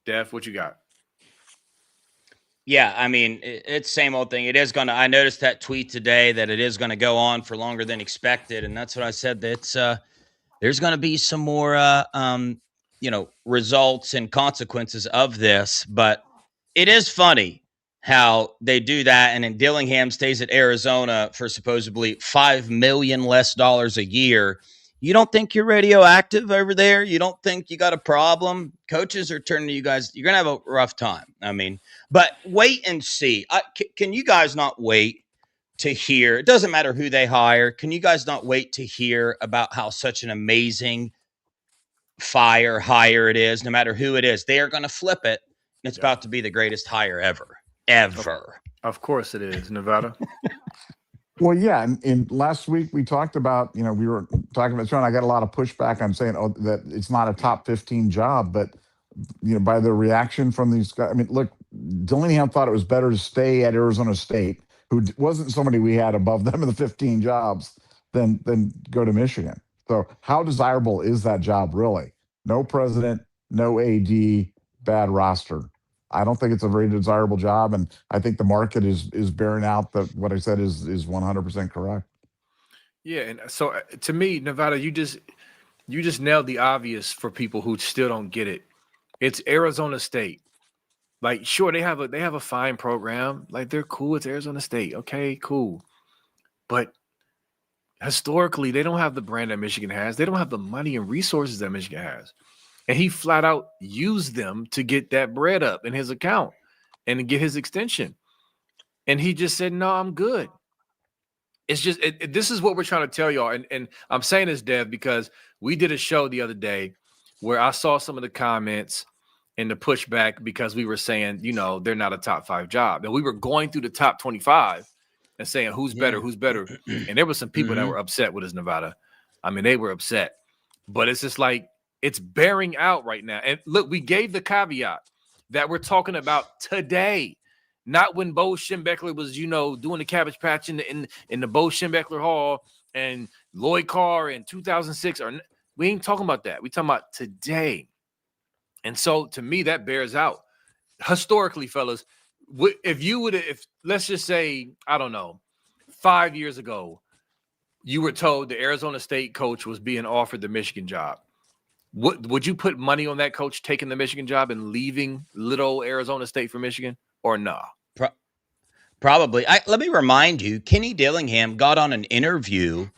Dev, what you got? Yeah, I mean, it's same old thing. It is going to, I noticed that tweet today that it is going to go on for longer than expected. And that's what I said. That's, there's going to be some more, results and consequences of this. But it is funny how they do that. And then Dillingham stays at Arizona for supposedly $5 million less a year. You don't think you're radioactive over there? You don't think you got a problem? Coaches are turning to you guys. You're going to have a rough time. I mean, but wait and see. Can you guys not wait to hear? It doesn't matter who they hire. Can you guys not wait to hear about how such an amazing hire it is? No matter who it is, they are going to flip it. And it's about to be the greatest hire ever. Of course it is, Nevada. Well, yeah. And last week we talked about, we were talking about, Sean, I got a lot of pushback on saying, that it's not a top 15 job, but, by the reaction from these guys. I mean, look, Dillingham thought it was better to stay at Arizona State, who wasn't somebody we had above them in the 15 jobs, than go to Michigan. So how desirable is that job really? No president, no AD, bad roster. I don't think it's a very desirable job, and I think the market is bearing out that what I said is 100% correct. Yeah, and so to me, Nevada, you just nailed the obvious for people who still don't get it. It's Arizona State. Like, sure, they have a fine program. Like, they're cool. It's Arizona State. Okay, cool. But historically, they don't have the brand that Michigan has. They don't have the money and resources that Michigan has. And he flat out used them to get that bread up in his account and to get his extension. And he just said, no, I'm good. It's just, this is what we're trying to tell y'all. And I'm saying this, Dev, because we did a show the other day where I saw some of the comments and the pushback because we were saying, they're not a top 5 job. And we were going through the top 25 and saying, who's better? And there were some people that were upset with us, Nevada. I mean, they were upset. But it's just like, it's bearing out right now. And look, we gave the caveat that we're talking about today, not when Bo Schembechler was, doing the Cabbage Patch in the Bo Schembechler Hall and Lloyd Carr in 2006. We ain't talking about that. We're talking about today. And so to me, that bears out. Historically, fellas, if let's just say, I don't know, 5 years ago, you were told the Arizona State coach was being offered the Michigan job. Would you put money on that coach taking the Michigan job and leaving little Arizona State for Michigan, or no? Probably. Let me remind you, Kenny Dillingham got on an interview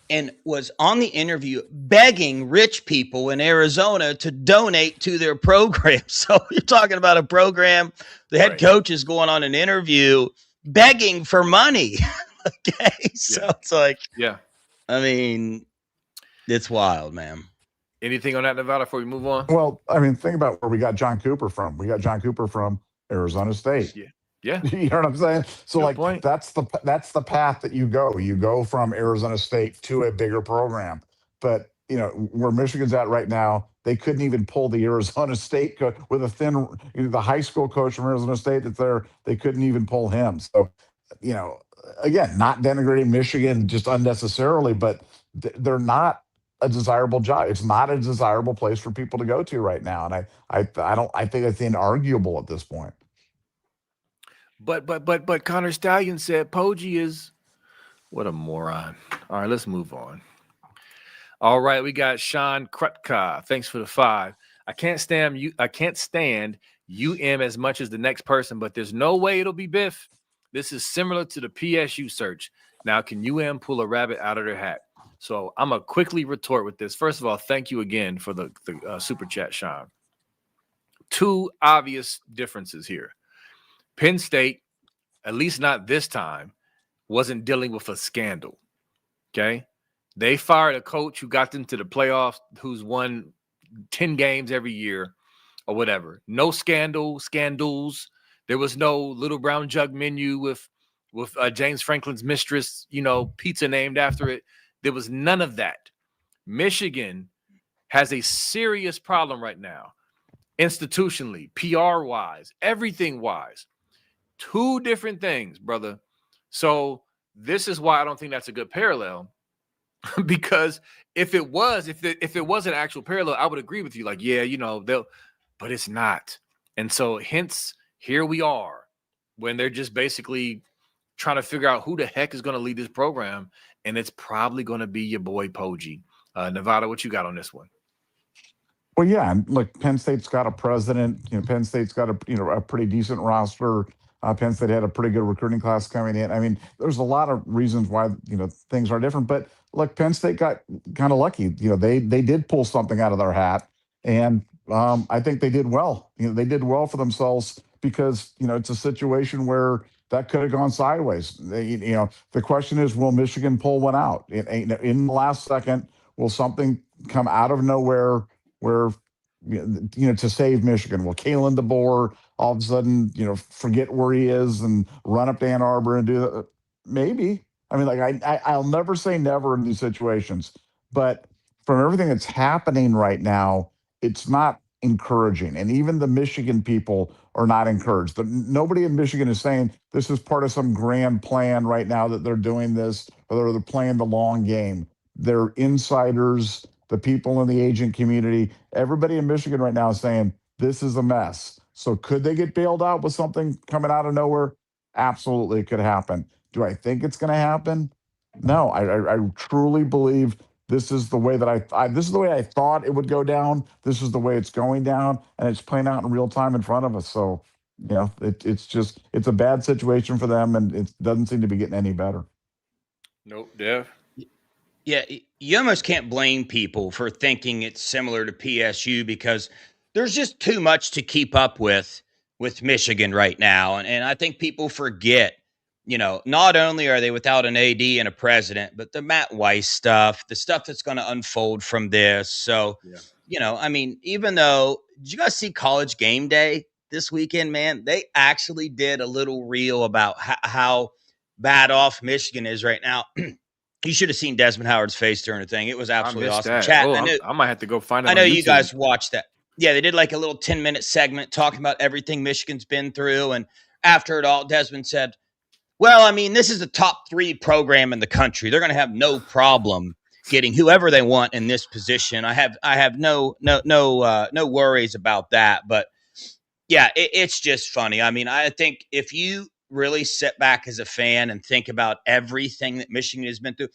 and was on the interview begging rich people in Arizona to donate to their program. So you're talking about a program, the head coach is going on an interview begging for money. Okay. So it's like, I mean, it's wild, man. Anything on that, Nevada, before we move on? Well, I mean, think about where we got John Cooper from. We got John Cooper from Arizona State. Yeah. You know what I'm saying? So Good point. that's the path that you go. You go from Arizona State to a bigger program. But, where Michigan's at right now, they couldn't even pull the Arizona State coach with a thin, the high school coach from Arizona State that's there. They couldn't even pull him. So, again, not denigrating Michigan just unnecessarily, but they're not a desirable job. It's not a desirable place for people to go to right now. And I think it's inarguable at this point. But Connor Stallion said Poggi is, what a moron. All right, let's move on. All right, we got Sean Krutka. Thanks for the 5. I can't stand UM as much as the next person, but there's no way it'll be Biff. This is similar to the PSU search. Now, can UM pull a rabbit out of their hat? So I'm going to quickly retort with this. First of all, thank you again for the super chat, Sean. 2 obvious differences here. Penn State, at least not this time, wasn't dealing with a scandal. Okay? They fired a coach who got them to the playoffs, who's won 10 games every year or whatever. No scandals. There was no little brown jug menu with James Franklin's mistress, pizza named after it. There was none of that. Michigan has a serious problem right now, institutionally, PR-wise, everything-wise. Two different things, brother. So this is why I don't think that's a good parallel. Because if it was an actual parallel, I would agree with you. Like, yeah, but it's not. And so hence here we are when they're just basically trying to figure out who the heck is going to lead this program. And it's probably going to be your boy Poggi. Nevada, what you got on this one? Well, yeah, and look, Penn State's got a president. Penn State's got a pretty decent roster. Penn State had a pretty good recruiting class coming in. I mean, there's a lot of reasons why things are different. But look, Penn State got kind of lucky. They did pull something out of their hat, and I think they did well. They did well for themselves because it's a situation where that could have gone sideways. The question is, will Michigan pull one out in the last second? Will something come out of nowhere where to save Michigan? Will Kalen DeBoer all of a sudden forget where he is and run up to Ann Arbor and do that? Maybe. I mean, like I'll never say never in these situations, but from everything that's happening right now, it's not encouraging. And even the Michigan people are not encouraged. Nobody in Michigan is saying this is part of some grand plan right now that they're doing this, or they're playing the long game. They're insiders, the people in the agent community. Everybody in Michigan right now is saying this is a mess. So could they get bailed out with something coming out of nowhere? Absolutely, it could happen. Do I think it's going to happen? No, I truly believe this is the way that this is the way I thought it would go down. This is the way it's going down, and it's playing out in real time in front of us. So, it's a bad situation for them, and it doesn't seem to be getting any better. Nope, Dev. Yeah, you almost can't blame people for thinking it's similar to PSU because there's just too much to keep up with Michigan right now. And I think people forget, not only are they without an AD and a president, but the Matt Weiss stuff, the stuff that's going to unfold from this. So, I mean, even though, did you guys see College Game Day this weekend, man? They actually did a little reel about how bad off Michigan is right now. You should have seen Desmond Howard's face during the thing. It was absolutely awesome. That. Chat. I might have to go find it. I know you guys watched that. Yeah, they did like a little 10-minute segment talking about everything Michigan's been through. And after it all, Desmond said, well, I mean, this is a top 3 program in the country. They're going to have no problem getting whoever they want in this position. I have no worries about that. But yeah, it's just funny. I mean, I think if you really sit back as a fan and think about everything that Michigan has been through,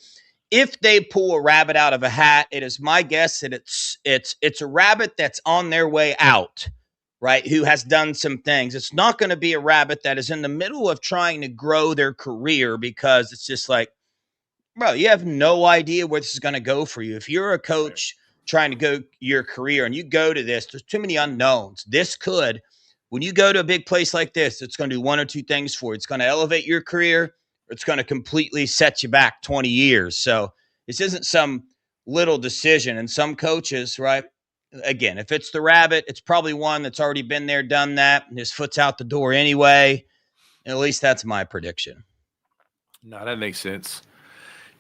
if they pull a rabbit out of a hat, it is my guess that it's a rabbit that's on their way out, right? Who has done some things. It's not going to be a rabbit that is in the middle of trying to grow their career, because it's just like, bro, you have no idea where this is going to go for you. If you're a coach trying to go your career and you go to this, there's too many unknowns. When you go to a big place like this, it's going to do one or two things for you. It's going to elevate your career, or it's going to completely set you back 20 years. So this isn't some little decision. And some coaches, right, again, if it's the rabbit, it's probably one that's already been there, done that, and his foot's out the door anyway. And at least that's my prediction. No, that makes sense.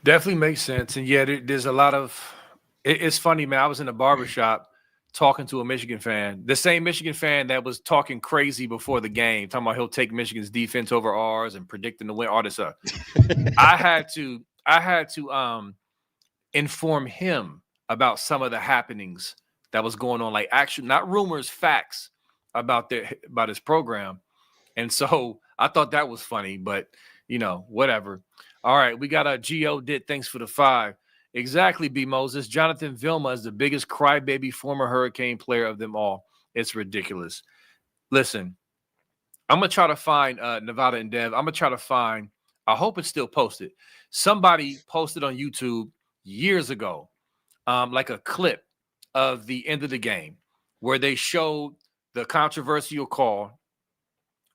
Definitely makes sense. And yeah, there's a lot of – it's funny, man. I was in a barbershop talking to a Michigan fan, the same Michigan fan that was talking crazy before the game, talking about he'll take Michigan's defense over ours and predicting the win, all this stuff. I had to inform him about some of the happenings that was going on, like actually not rumors, facts about his program. And so I thought that was funny, but whatever. All right, we got a Geo did. Thanks for the 5. Exactly, B. Moses. Jonathan Vilma is the biggest crybaby former Hurricane player of them all. It's ridiculous. Listen, I'm going to try to find Nevada and Dev. I'm going to try to find, I hope it's still posted. Somebody posted on YouTube years ago, like a clip of the end of the game where they showed the controversial call.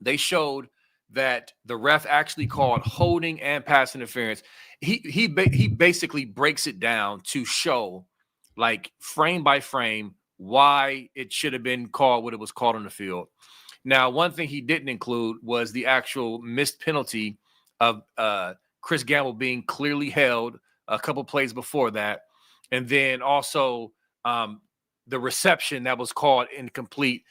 They showed that the ref actually called holding and pass interference. He basically breaks it down to show, like, frame by frame, why it should have been called what it was called on the field. Now, one thing he didn't include was the actual missed penalty of Chris Gamble being clearly held a couple plays before that, and then also the reception that was called incomplete.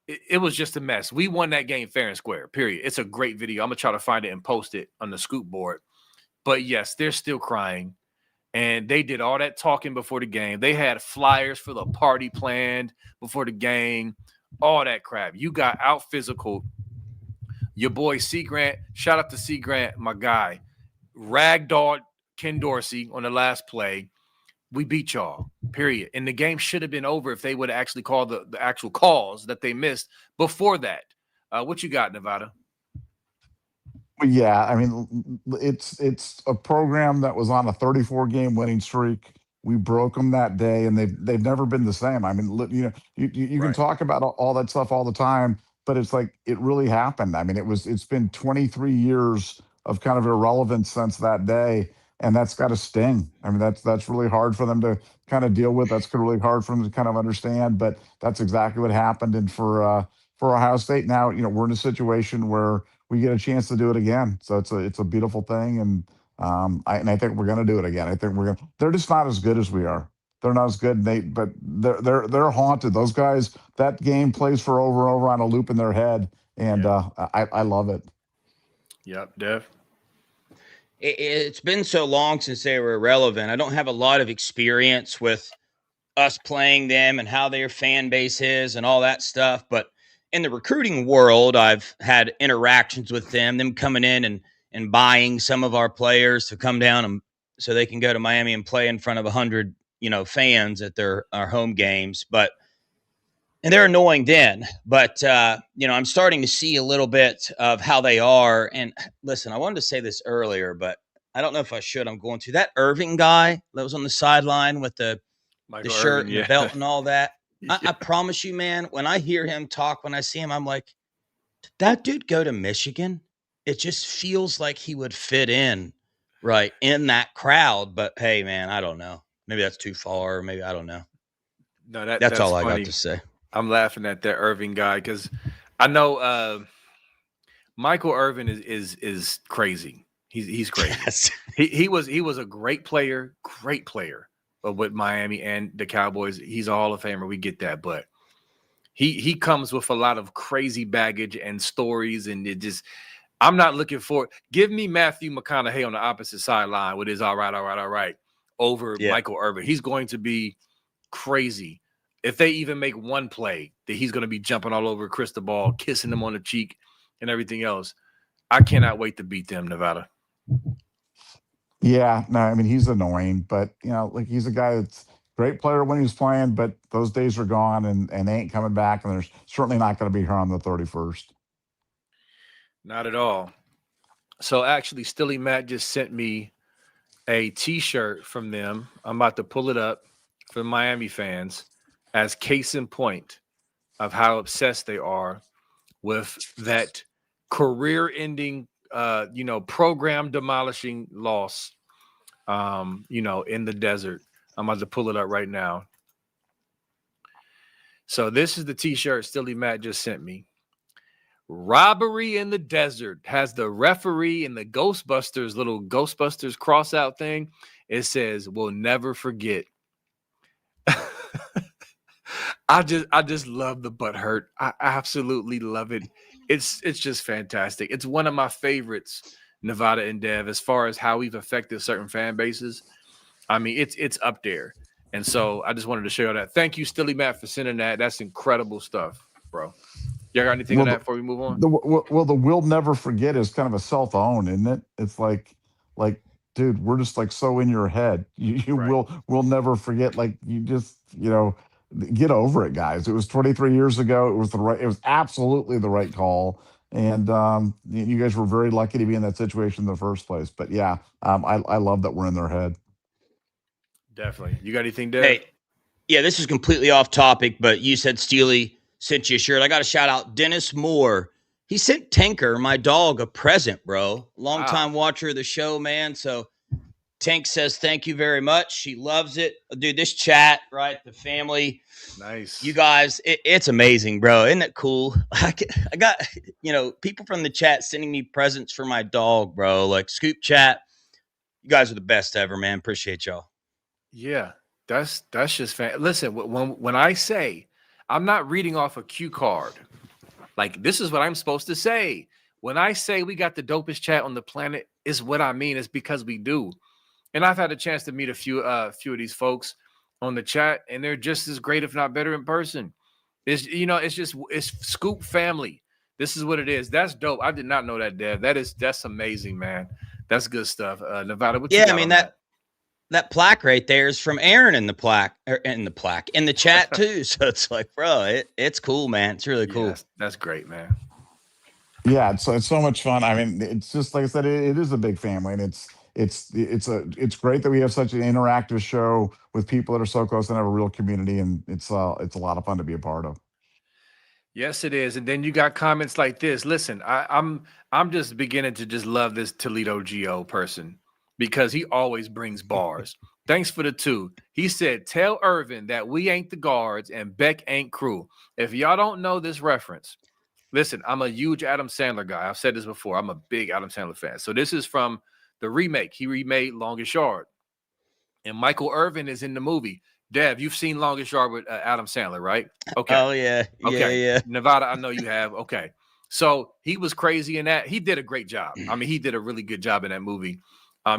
It was just a mess. We won that game fair and square, period. It's a great video. I'm going to try to find it and post it on the scoop board. But yes, they're still crying. And they did all that talking before the game. They had flyers for the party planned before the game, all that crap. You got out physical. Your boy C. Grant, shout out to C. Grant, my guy, ragdolled Ken Dorsey on the last play. We beat y'all, period. And the game should have been over if they would have actually called the actual calls that they missed before that. What you got, Nevada? Yeah, I mean, it's a program that was on a 34-game winning streak. We broke them that day, and they've never been the same. I mean, you can Right. talk about all that stuff all the time, but it's like it really happened. I mean, it's been 23 years of kind of irrelevance since that day, and that's got to sting. I mean, that's really hard for them to kind of deal with. That's really hard for them to kind of understand. But that's exactly what happened. And for Ohio State now, we're in a situation where we get a chance to do it again. So it's a beautiful thing, and I think we're going to do it again. I think we're going. They're just not as good as we are. They're not as good, Nate, but they're haunted. Those guys, that game plays for over and over on a loop in their head, and I love it. Yep, Dev. It's been so long since they were irrelevant. I don't have a lot of experience with us playing them and how their fan base is and all that stuff. But in the recruiting world, I've had interactions with them coming in and buying some of our players to come down and so they can go to Miami and play in front of 100, fans at our home games. And they're annoying then, but I'm starting to see a little bit of how they are. And listen, I wanted to say this earlier, but I don't know if I should. I'm going to that Irving guy that was on the sideline with the shirt and the belt and all that. I promise you, man, when I hear him talk, when I see him, I'm like, did that dude go to Michigan? It just feels like he would fit in right in that crowd. But hey, man, I don't know. Maybe that's too far. Maybe I don't know. No, that's all funny. I got to say. I'm laughing at that Irving guy because I know Michael Irvin is crazy. He's crazy. Yes. He was a great player with Miami and the Cowboys. He's a Hall of Famer. We get that, but he comes with a lot of crazy baggage and stories, and I'm not looking for. Give me Matthew McConaughey on the opposite sideline with his all right over Michael Irvin. He's going to be crazy. If they even make one play, that he's going to be jumping all over Cristobal, kissing him on the cheek and everything else. I cannot wait to beat them, Nevada. Yeah, no, I mean, he's annoying, but, he's a guy that's a great player when he's playing, but those days are gone and they ain't coming back, and they're certainly not going to be here on the 31st. Not at all. So actually, Stilly Matt just sent me a T-shirt from them. I'm about to pull it up for the Miami fans as case in point of how obsessed they are with that career-ending, program demolishing loss, in the desert. I'm about to pull it up right now. So this is the T-shirt Stilly Matt just sent me. Robbery in the desert has the referee and the Ghostbusters, little Ghostbusters cross-out thing. It says, "We'll never forget." I just love the butt hurt. I absolutely love it. It's just fantastic. It's one of my favorites, Nevada and Dev, as far as how we've affected certain fan bases. I mean, it's up there. And so I just wanted to share that. Thank you, Stilly Matt, for sending that. That's incredible stuff, bro. Y'all got anything on that before we move on? The "we'll never forget" is kind of a self-own, isn't it? It's like, dude, we're just like so in your head. You right. We'll never forget. Like, you just, get over it, guys. It was 23 years ago. It was absolutely the right call. And you guys were very lucky to be in that situation in the first place. But yeah, I love that we're in their head. Definitely. You got anything, Dave? Hey, yeah, this is completely off topic, but you said Steely sent you a shirt. I got to shout out Dennis Moore He sent Tinker, my dog, a present, bro. Longtime Wow. watcher of the show, man. So Tink says thank you very much. She loves it. Dude, this chat, right? The family, Nice. you guys, it's amazing, bro. Isn't it cool? I got, people from the chat sending me presents for my dog, bro. Like Scoop Chat. You guys are the best ever, man. Appreciate y'all. Yeah, that's just listen, when I say I'm not reading off a cue card, like this is what I'm supposed to say. When I say we got the dopest chat on the planet, is what I mean. It's because we do. And I've had a chance to meet a few of these folks on the chat, and they're just as great, if not better, in person. It's Scoop family. This is what it is. That's dope. I did not know that, Dev. That's amazing, man. That's good stuff. Nevada, what you Yeah, got I mean on that plaque right there is from Aaron in the chat too. So it's like, bro, it's cool, man. It's really cool. That's great, man. Yeah, it's so much fun. I mean, it's just like I said, it is a big family, and it's great that we have such an interactive show with people that are so close and have a real community, and it's a lot of fun to be a part of. Yes, it is. And then you got comments like this. Listen, I'm just beginning to just love this Toledo Geo person because he always brings bars. Thanks for the 2. He said, "Tell Irvin that we ain't the guards and Beck ain't crew." If y'all don't know this reference, listen, I'm a huge Adam Sandler guy. I've said this before. I'm a big Adam Sandler fan. So this is from the remake. He remade Longest Yard, and Michael Irvin is in the movie. Dev, you've seen Longest Yard with Adam Sandler, right? Okay. Oh yeah. Okay. Yeah. Nevada, I know you have. Okay. So he was crazy in that. He did a great job. I mean, he did a really good job in that movie.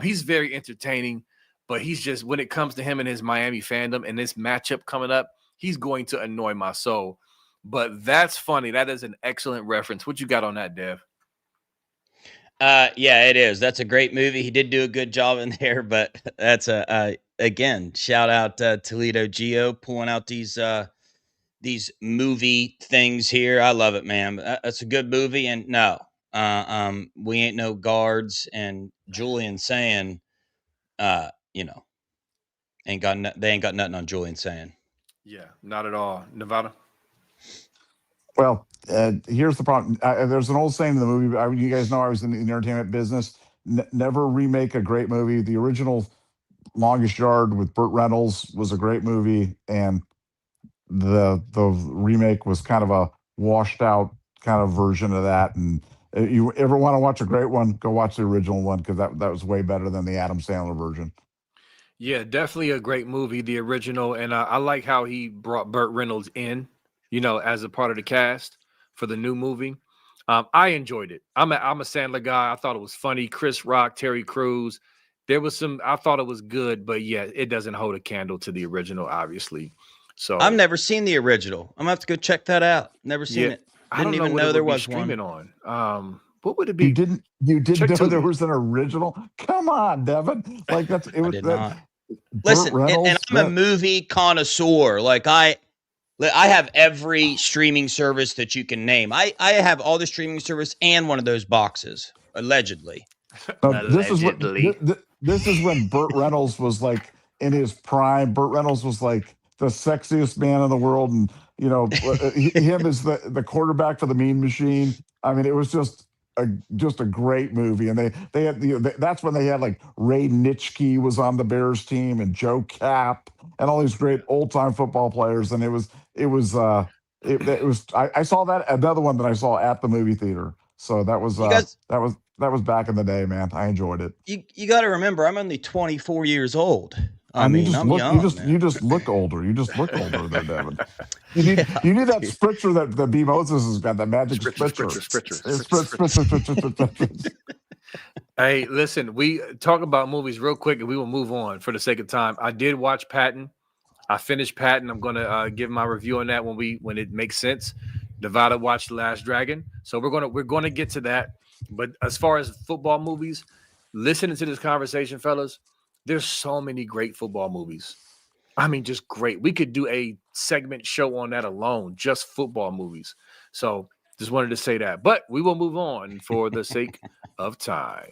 He's very entertaining, but he's just, when it comes to him and his Miami fandom and this matchup coming up, he's going to annoy my soul. But that's funny. That is an excellent reference. What you got on that, Dev? Yeah, it is. That's a great movie. He did do a good job in there, but that's again, shout out Toledo Geo pulling out these movie things here. I love it, man. That's a good movie. And no, we ain't no guards. And Julian saying, they ain't got nothing on Julian saying. Yeah, not at all. Nevada? Well, here's the problem. There's an old saying in the movie. You guys know I was in the entertainment business. Never remake a great movie. The original Longest Yard with Burt Reynolds was a great movie, and the remake was kind of a washed out kind of version of that. And you ever want to watch a great one, go watch the original one, because that was way better than the Adam Sandler version. Yeah, definitely a great movie, the original. And I like how he brought Burt Reynolds in, as a part of the cast for the new movie. I enjoyed it. I'm a Sandler guy. I thought it was funny. Chris Rock, Terry Crews. There was I thought it was good, but yeah, it doesn't hold a candle to the original, obviously. So I've never seen the original. I'm gonna have to go check that out. Never seen it. Didn't even know there was one. On. What would it be? You didn't know there was an original? Come on, Devin. Like it was. I did not. Listen, and I'm a movie connoisseur. Like I have every streaming service that you can name. I have all the streaming service and one of those boxes, allegedly. This is when Burt Reynolds was like in his prime. Burt Reynolds was like the sexiest man in the world, and him as the quarterback for the Mean Machine. I mean, it was just a great movie. And they had that's when they had like Ray Nitschke was on the Bears team, and Joe Kapp, and all these great old time football players. And I saw that, another one that I saw at the movie theater. So that was that was back in the day, man. I enjoyed it. You got to remember, I'm only 24 years old. I mean, I'm young. You just look older. You just look older there, Devin. You need that spritzer that B. Moses has got, that magic spritzer. Hey, listen, we talk about movies real quick and we will move on for the sake of time. I did watch Patton. I finished Patton. I'm going to give my review on that when it makes sense. Nevada watched The Last Dragon. So we're going to get to that. But as far as football movies, listening to this conversation, fellas, there's so many great football movies. I mean, just great. We could do a segment show on that alone, just football movies. So just wanted to say that. But we will move on for the sake of time.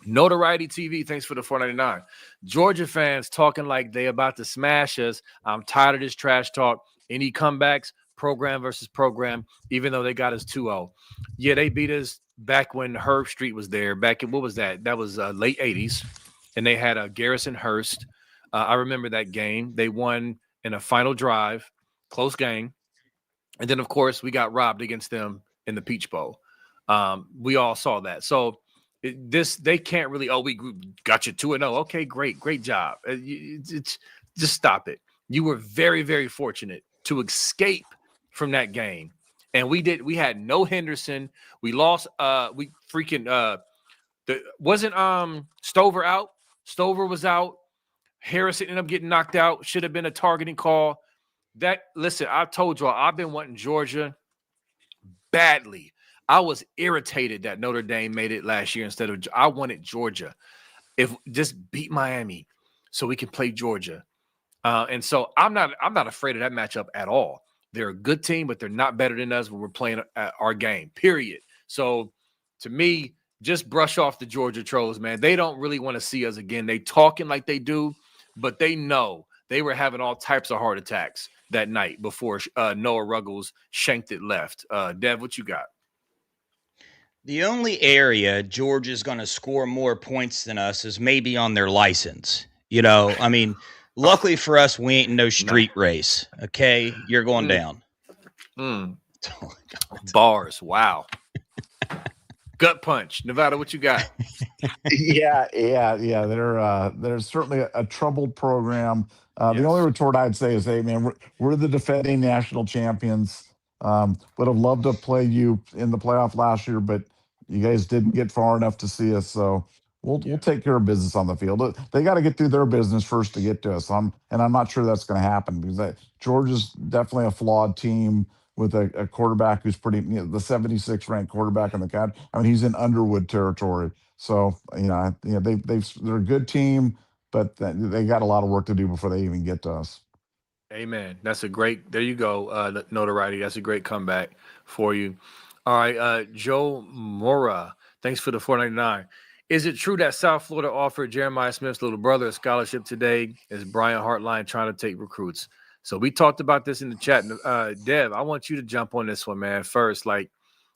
Notoriety TV, thanks for the $4.99. Georgia fans talking like they about to smash us. I'm tired of this trash talk. Any comebacks? program versus program, even though they got us 2-0. Yeah, they beat us back when Herb Street was there. Back in, what was that? That was late 80s. And they had a Garrison Hurst. I remember that game. They won in a final drive, close game. And then, of course, we got robbed against them in the Peach Bowl. We all saw that. So they can't really, we got you 2-0. Okay, great job. It's just stop it. You were very, very fortunate to escape from that game. And we had no Henderson. We lost wasn't Stover out? Stover was out. Harrison ended up getting knocked out. Should have been a targeting call. Listen, I told y'all I've been wanting Georgia badly. I was irritated that Notre Dame made it last year instead of I wanted Georgia. If just beat Miami so we can play Georgia. And so I'm not afraid of that matchup at all. They're a good team, but they're not better than us when we're playing our game, period. So to me, just brush off the Georgia trolls, man. They don't really want to see us again. They talking like they do, but they know they were having all types of heart attacks that night before Noah Ruggles shanked it left. Dev, what you got? The only area Georgia's going to score more points than us is maybe on their license. I mean, luckily for us, we ain't in no street race. Okay, you're going down. Bars. Wow. Gut punch. Nevada, what you got? Yeah. They're certainly a troubled program. The only retort I'd say is, hey, man, we're the defending national champions. Would have loved to play you in the playoff last year, but you guys didn't get far enough to see us. So we'll take care of business on the field. They got to get through their business first to get to us. I'm not sure that's going to happen because Georgia's definitely a flawed team with a quarterback who's pretty, the 76th ranked quarterback in the country. I mean, he's in Underwood territory. So they're a good team, but they got a lot of work to do before they even get to us. Amen. That's a great. There you go, notoriety. That's a great comeback for you. All right, Joe Mora. Thanks for the $4.99. Is it true that South Florida offered Jeremiah Smith's little brother a scholarship today? Is Brian Hartline trying to take recruits? So we talked about this in the chat. Dev, I want you to jump on this one, man. First,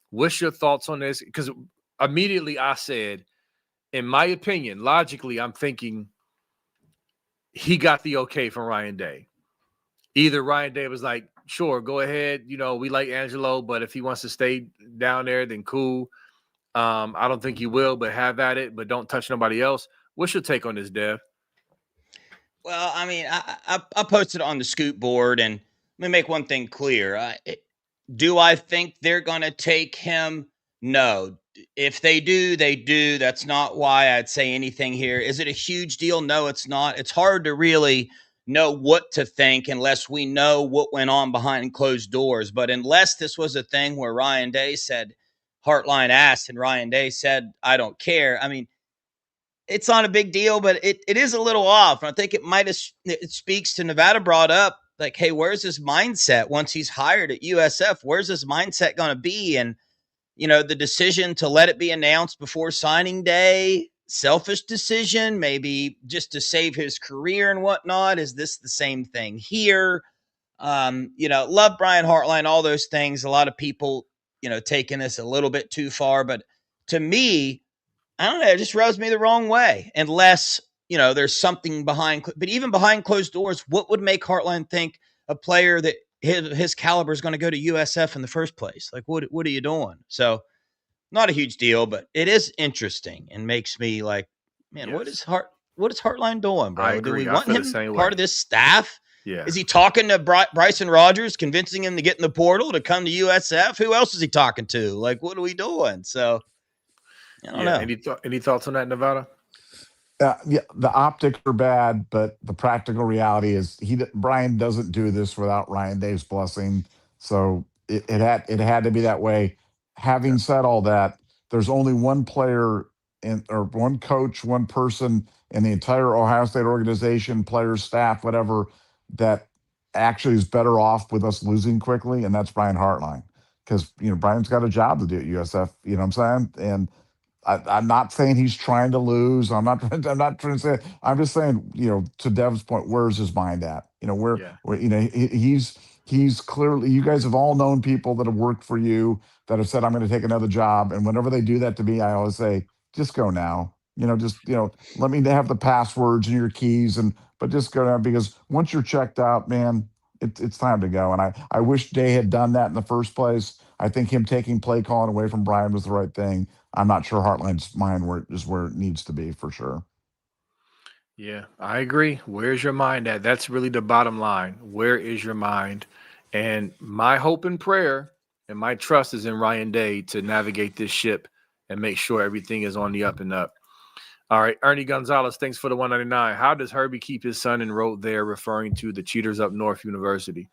what's your thoughts on this? Because immediately I said, in my opinion, logically, I'm thinking he got the okay from Ryan Day. Either Ryan Day was like, sure, go ahead. We like Angelo, but if he wants to stay down there, then cool. I don't think he will, but have at it, but don't touch nobody else. What's your take on this, Dev? Well, I mean, I posted on the Scoop board, and let me make one thing clear. Do I think they're going to take him? No. If they do, they do. That's not why I'd say anything here. Is it a huge deal? No, it's not. It's hard to really know what to think unless we know what went on behind closed doors. But unless this was a thing where Ryan Day said, Hartline asked, and Ryan Day said, I don't care. I mean, it's not a big deal, but it is a little off. And I think it speaks to Nevada brought up, like, hey, where's his mindset once he's hired at USF? Where's his mindset going to be? And, the decision to let it be announced before signing day, selfish decision, maybe just to save his career and whatnot. Is this the same thing here? Love Brian Hartline, all those things. A lot of people, taking this a little bit too far. But to me, I don't know, it just rubs me the wrong way. Unless, there's something behind. But even behind closed doors, what would make Hartline think a player that his caliber is going to go to USF in the first place? Like, what are you doing? So not a huge deal, but it is interesting and makes me like, man, Yes. what is Hartline doing, bro? I agree. Do we want him part of this staff? Yeah. Is he talking to Bryson Rogers, convincing him to get in the portal to come to USF? Who else is he talking to? Like, what are we doing? So, I don't know. Any thoughts on that, Nevada? The optics are bad, but the practical reality is Brian doesn't do this without Ryan Day's blessing. So it had to be that way. Having said all that, there's only one player or one coach, one person in the entire Ohio State organization, players, staff, whatever, that actually is better off with us losing quickly, and that's Brian Hartline. Because Brian's got a job to do at USF. You know what I'm saying? And I'm not saying he's trying to lose. I'm not trying to say. I'm just saying, to Dev's point, where's his mind at? He's he's clearly, you guys have all known people that have worked for you that have said, I'm going to take another job. And whenever they do that to me, I always say, just go now. Let me have the passwords and your keys, but just go now, because once you're checked out, man, it's time to go. And I wish Day had done that in the first place. I think him taking play calling away from Brian was the right thing. I'm not sure Heartland's mind where it needs to be for sure. Yeah, I agree. Where's your mind at? That's really the bottom line. Where is your mind? And my hope and prayer and my trust is in Ryan Day to navigate this ship and make sure everything is on the up and up. All right, Ernie Gonzalez, thanks for the 199. How does Herbie keep his son enrolled there, referring to the Cheaters Up North University?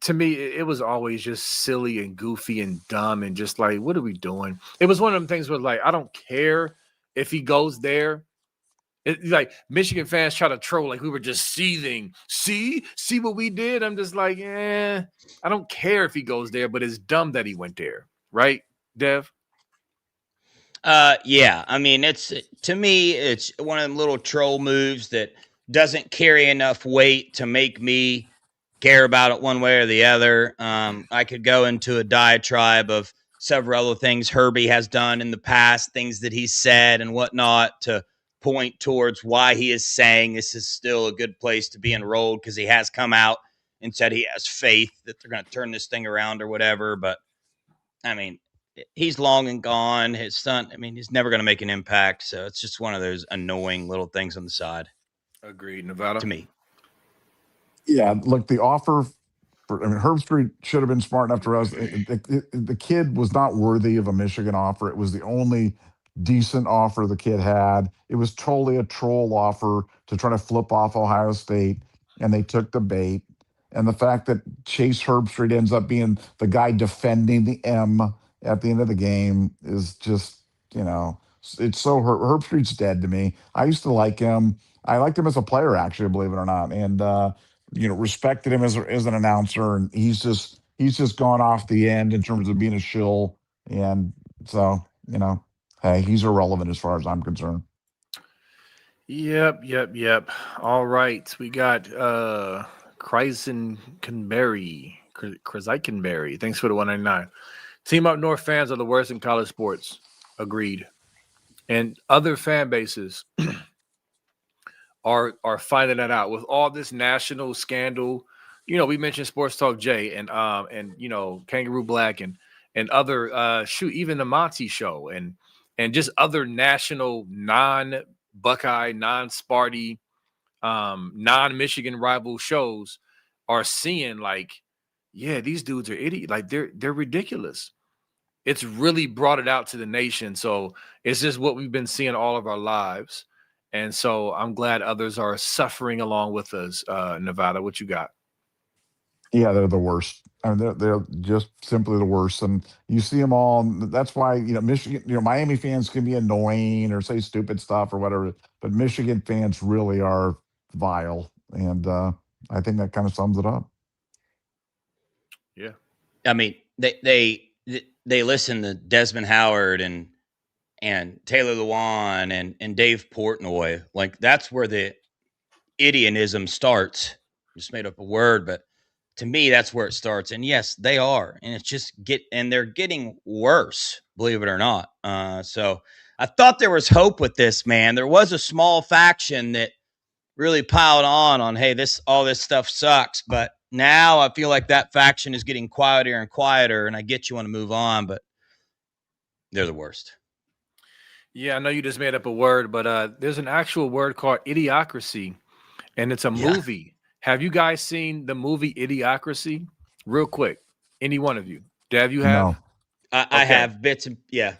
To me, it was always just silly and goofy and dumb and just like, what are we doing? It was one of them things where, like, I don't care if he goes there. Like Michigan fans try to troll like we were just seething. See what we did? I'm just like, I don't care if he goes there, but it's dumb that he went there, right, Dev? Yeah. I mean, to me, it's one of them little troll moves that doesn't carry enough weight to make me care about it one way or the other. I could go into a diatribe of several other things Herbie has done in the past, things that he's said and whatnot, to point towards why he is saying this is still a good place to be enrolled, because he has come out and said he has faith that they're going to turn this thing around or whatever. But I mean, he's long and gone. His son, I mean, he's never going to make an impact. So it's just one of those annoying little things on the side. Agreed, Nevada. To me. Yeah, look, the offer Herb Street should have been smart enough to realize the kid was not worthy of a Michigan offer. It was the only decent offer the kid had. It was totally a troll offer to try to flip off Ohio State, and they took the bait. And the fact that Chase Herbstreit ends up being the guy defending the M at the end of the game is just, it's so Herbstreit's dead to me. I used to like him. I liked him as a player, actually, believe it or not. And respected him as an announcer, and he's just gone off the end in terms of being a shill. And so, hey, he's irrelevant as far as I'm concerned. Yep. All right. We got Kreisenberry. Thanks for the 199. Team Up North fans are the worst in college sports. Agreed. And other fan bases are finding that out with all this national scandal. We mentioned Sports Talk Jay and Kangaroo Black and other even the Monty Show and just other national non-Buckeye, non-Sparty, non-Michigan rival shows are seeing like, yeah, these dudes are idiots. Like they're ridiculous. It's really brought it out to the nation. So it's just what we've been seeing all of our lives. And so I'm glad others are suffering along with us. Nevada, what you got? Yeah, they're the worst. I mean, they're just simply the worst. And you see them all. And that's why, Michigan, Miami fans can be annoying or say stupid stuff or whatever, but Michigan fans really are vile. And I think that kind of sums it up. Yeah. I mean, they listen to Desmond Howard and Taylor Lewan and Dave Portnoy. Like, that's where the idiotism starts. Just made up a word, but to me, that's where it starts. And yes, they are. And it's just they're getting worse, believe it or not. So I thought there was hope with this, man. There was a small faction that really piled on, hey, all this stuff sucks. But now I feel like that faction is getting quieter and quieter, and I get you want to move on, but they're the worst. Yeah, I know you just made up a word, but there's an actual word called idiocracy, and it's a movie. Have you guys seen the movie Idiocracy? Real quick, any one of you? Dev, you have? No. I have bits of, yeah.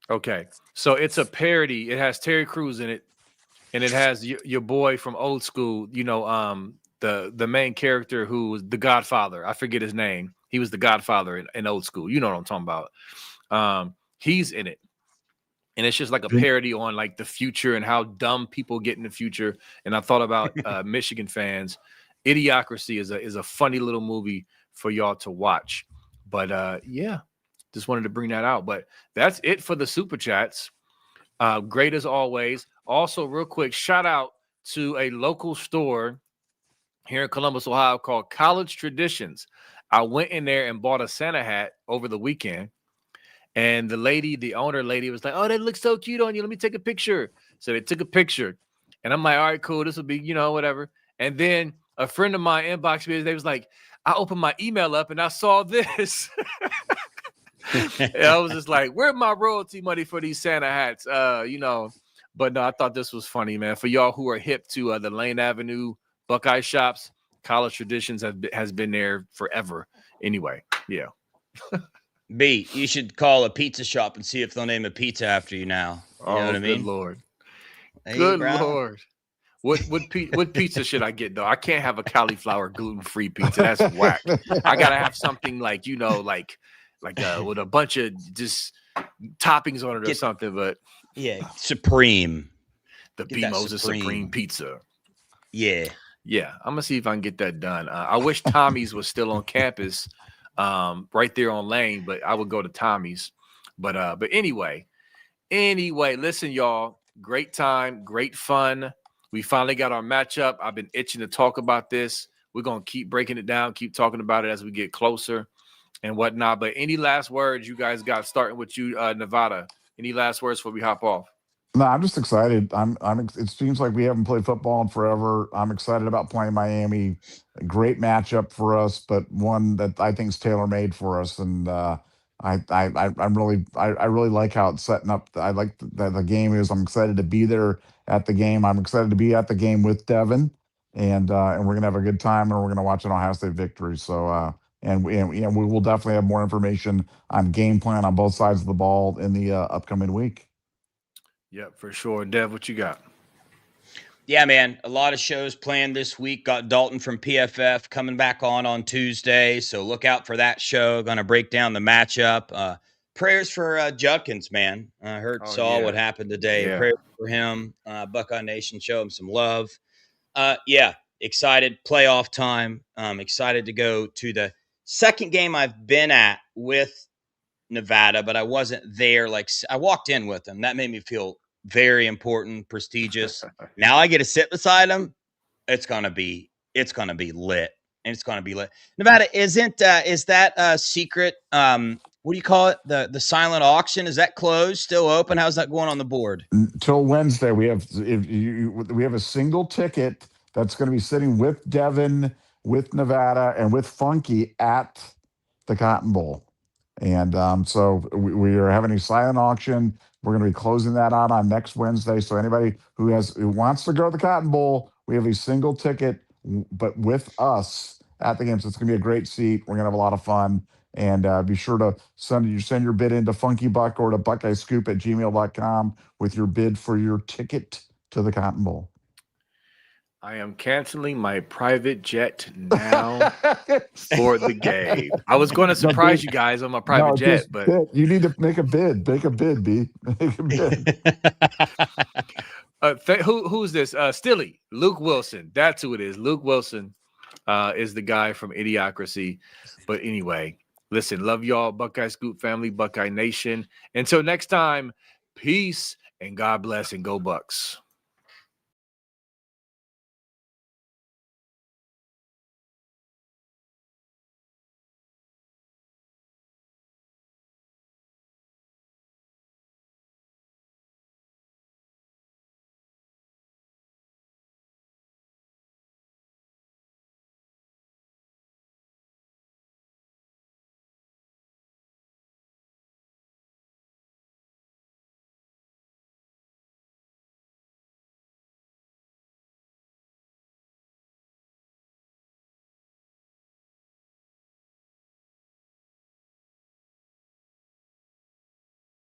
Okay, so it's a parody. It has Terry Crews in it, and it has your boy from Old School. The main character who was the Godfather. I forget his name. He was the Godfather in Old School. You know what I'm talking about. He's in it. And it's just like a parody on like the future and how dumb people get in the future. And I thought about Michigan fans. Idiocracy is a funny little movie for y'all to watch. But yeah, just wanted to bring that out. But that's it for the super chats. Great as always. Also, real quick, shout out to a local store here in Columbus, Ohio, called College Traditions. I went in there and bought a Santa hat over the weekend. And the owner lady was like, "Oh, that looks so cute on you. Let me take a picture." So they took a picture. And I'm like, "All right, cool. This will be, whatever." And then a friend of mine inboxed me. They was like, I opened my email up and I saw this. And I was just like, "Where's my royalty money for these Santa hats?" But no, I thought this was funny, man. For y'all who are hip to the Lane Avenue Buckeye shops, College Traditions has been there forever. Anyway, yeah. B, you should call a pizza shop and see if they'll name a pizza after you now. You know what I mean? Good Lord. Hey, Good bro. Lord. What pizza should I get though? I can't have a cauliflower gluten-free pizza. That's whack. I gotta have something like with a bunch of just toppings on it or something. But yeah, Supreme. The B Moses Supreme Pizza. Yeah. I'm gonna see if I can get that done. I wish Tommy's was still on campus, right there on Lane, but I would go to Tommy's. But anyway, listen, y'all. Great time, great fun. We finally got our matchup. I've been itching to talk about this. We're going to keep breaking it down, keep talking about it as we get closer and whatnot. But any last words you guys got, starting with you, Nevada? Any last words before we hop off? No, I'm just excited. It seems like we haven't played football in forever. I'm excited about playing Miami. A great matchup for us, but one that I think is tailor-made for us. And I really like how it's setting up. I like the game is. I'm excited to be there at the game. I'm excited to be at the game with Devin, and we're gonna have a good time, and we're gonna watch an Ohio State victory. So and we will definitely have more information on game plan on both sides of the ball in the upcoming week. Yep, for sure. Dev, what you got? Yeah, man, a lot of shows planned this week. Got Dalton from PFF coming back on Tuesday, so look out for that show. Going to break down the matchup. Prayers for Judkins, man. I saw what happened today. Yeah. Prayers for him. Buckeye Nation, show him some love. Excited. Playoff time. Excited to go to the second game I've been at with Nevada, but I wasn't there. Like, I walked in with them. That made me feel very important, prestigious. Now I get to sit beside them. It's gonna be lit. And it's gonna be lit. Nevada, is that secret? What do you call it? The silent auction, is that closed? Still open? How's that going on the board? Until Wednesday, we have a single ticket that's going to be sitting with Devin, with Nevada, and with Funky at the Cotton Bowl. And so we are having a silent auction. We're going to be closing that out on next Wednesday. So anybody who wants to go to the Cotton Bowl, we have a single ticket, but with us at the game. So it's going to be a great seat. We're going to have a lot of fun. And be sure to send your bid into Funky Buck or to buckeyescoop@gmail.com with your bid for your ticket to the Cotton Bowl. I am canceling my private jet now for the game. I was going to surprise you guys on my private jet, but you need to make a bid. Make a bid, B. Make a bid. Who's this? Stilly, Luke Wilson. That's who it is. Luke Wilson is the guy from Idiocracy. But anyway, listen, love y'all, Buckeye Scoop family, Buckeye Nation. Until next time, peace and God bless and go Bucks.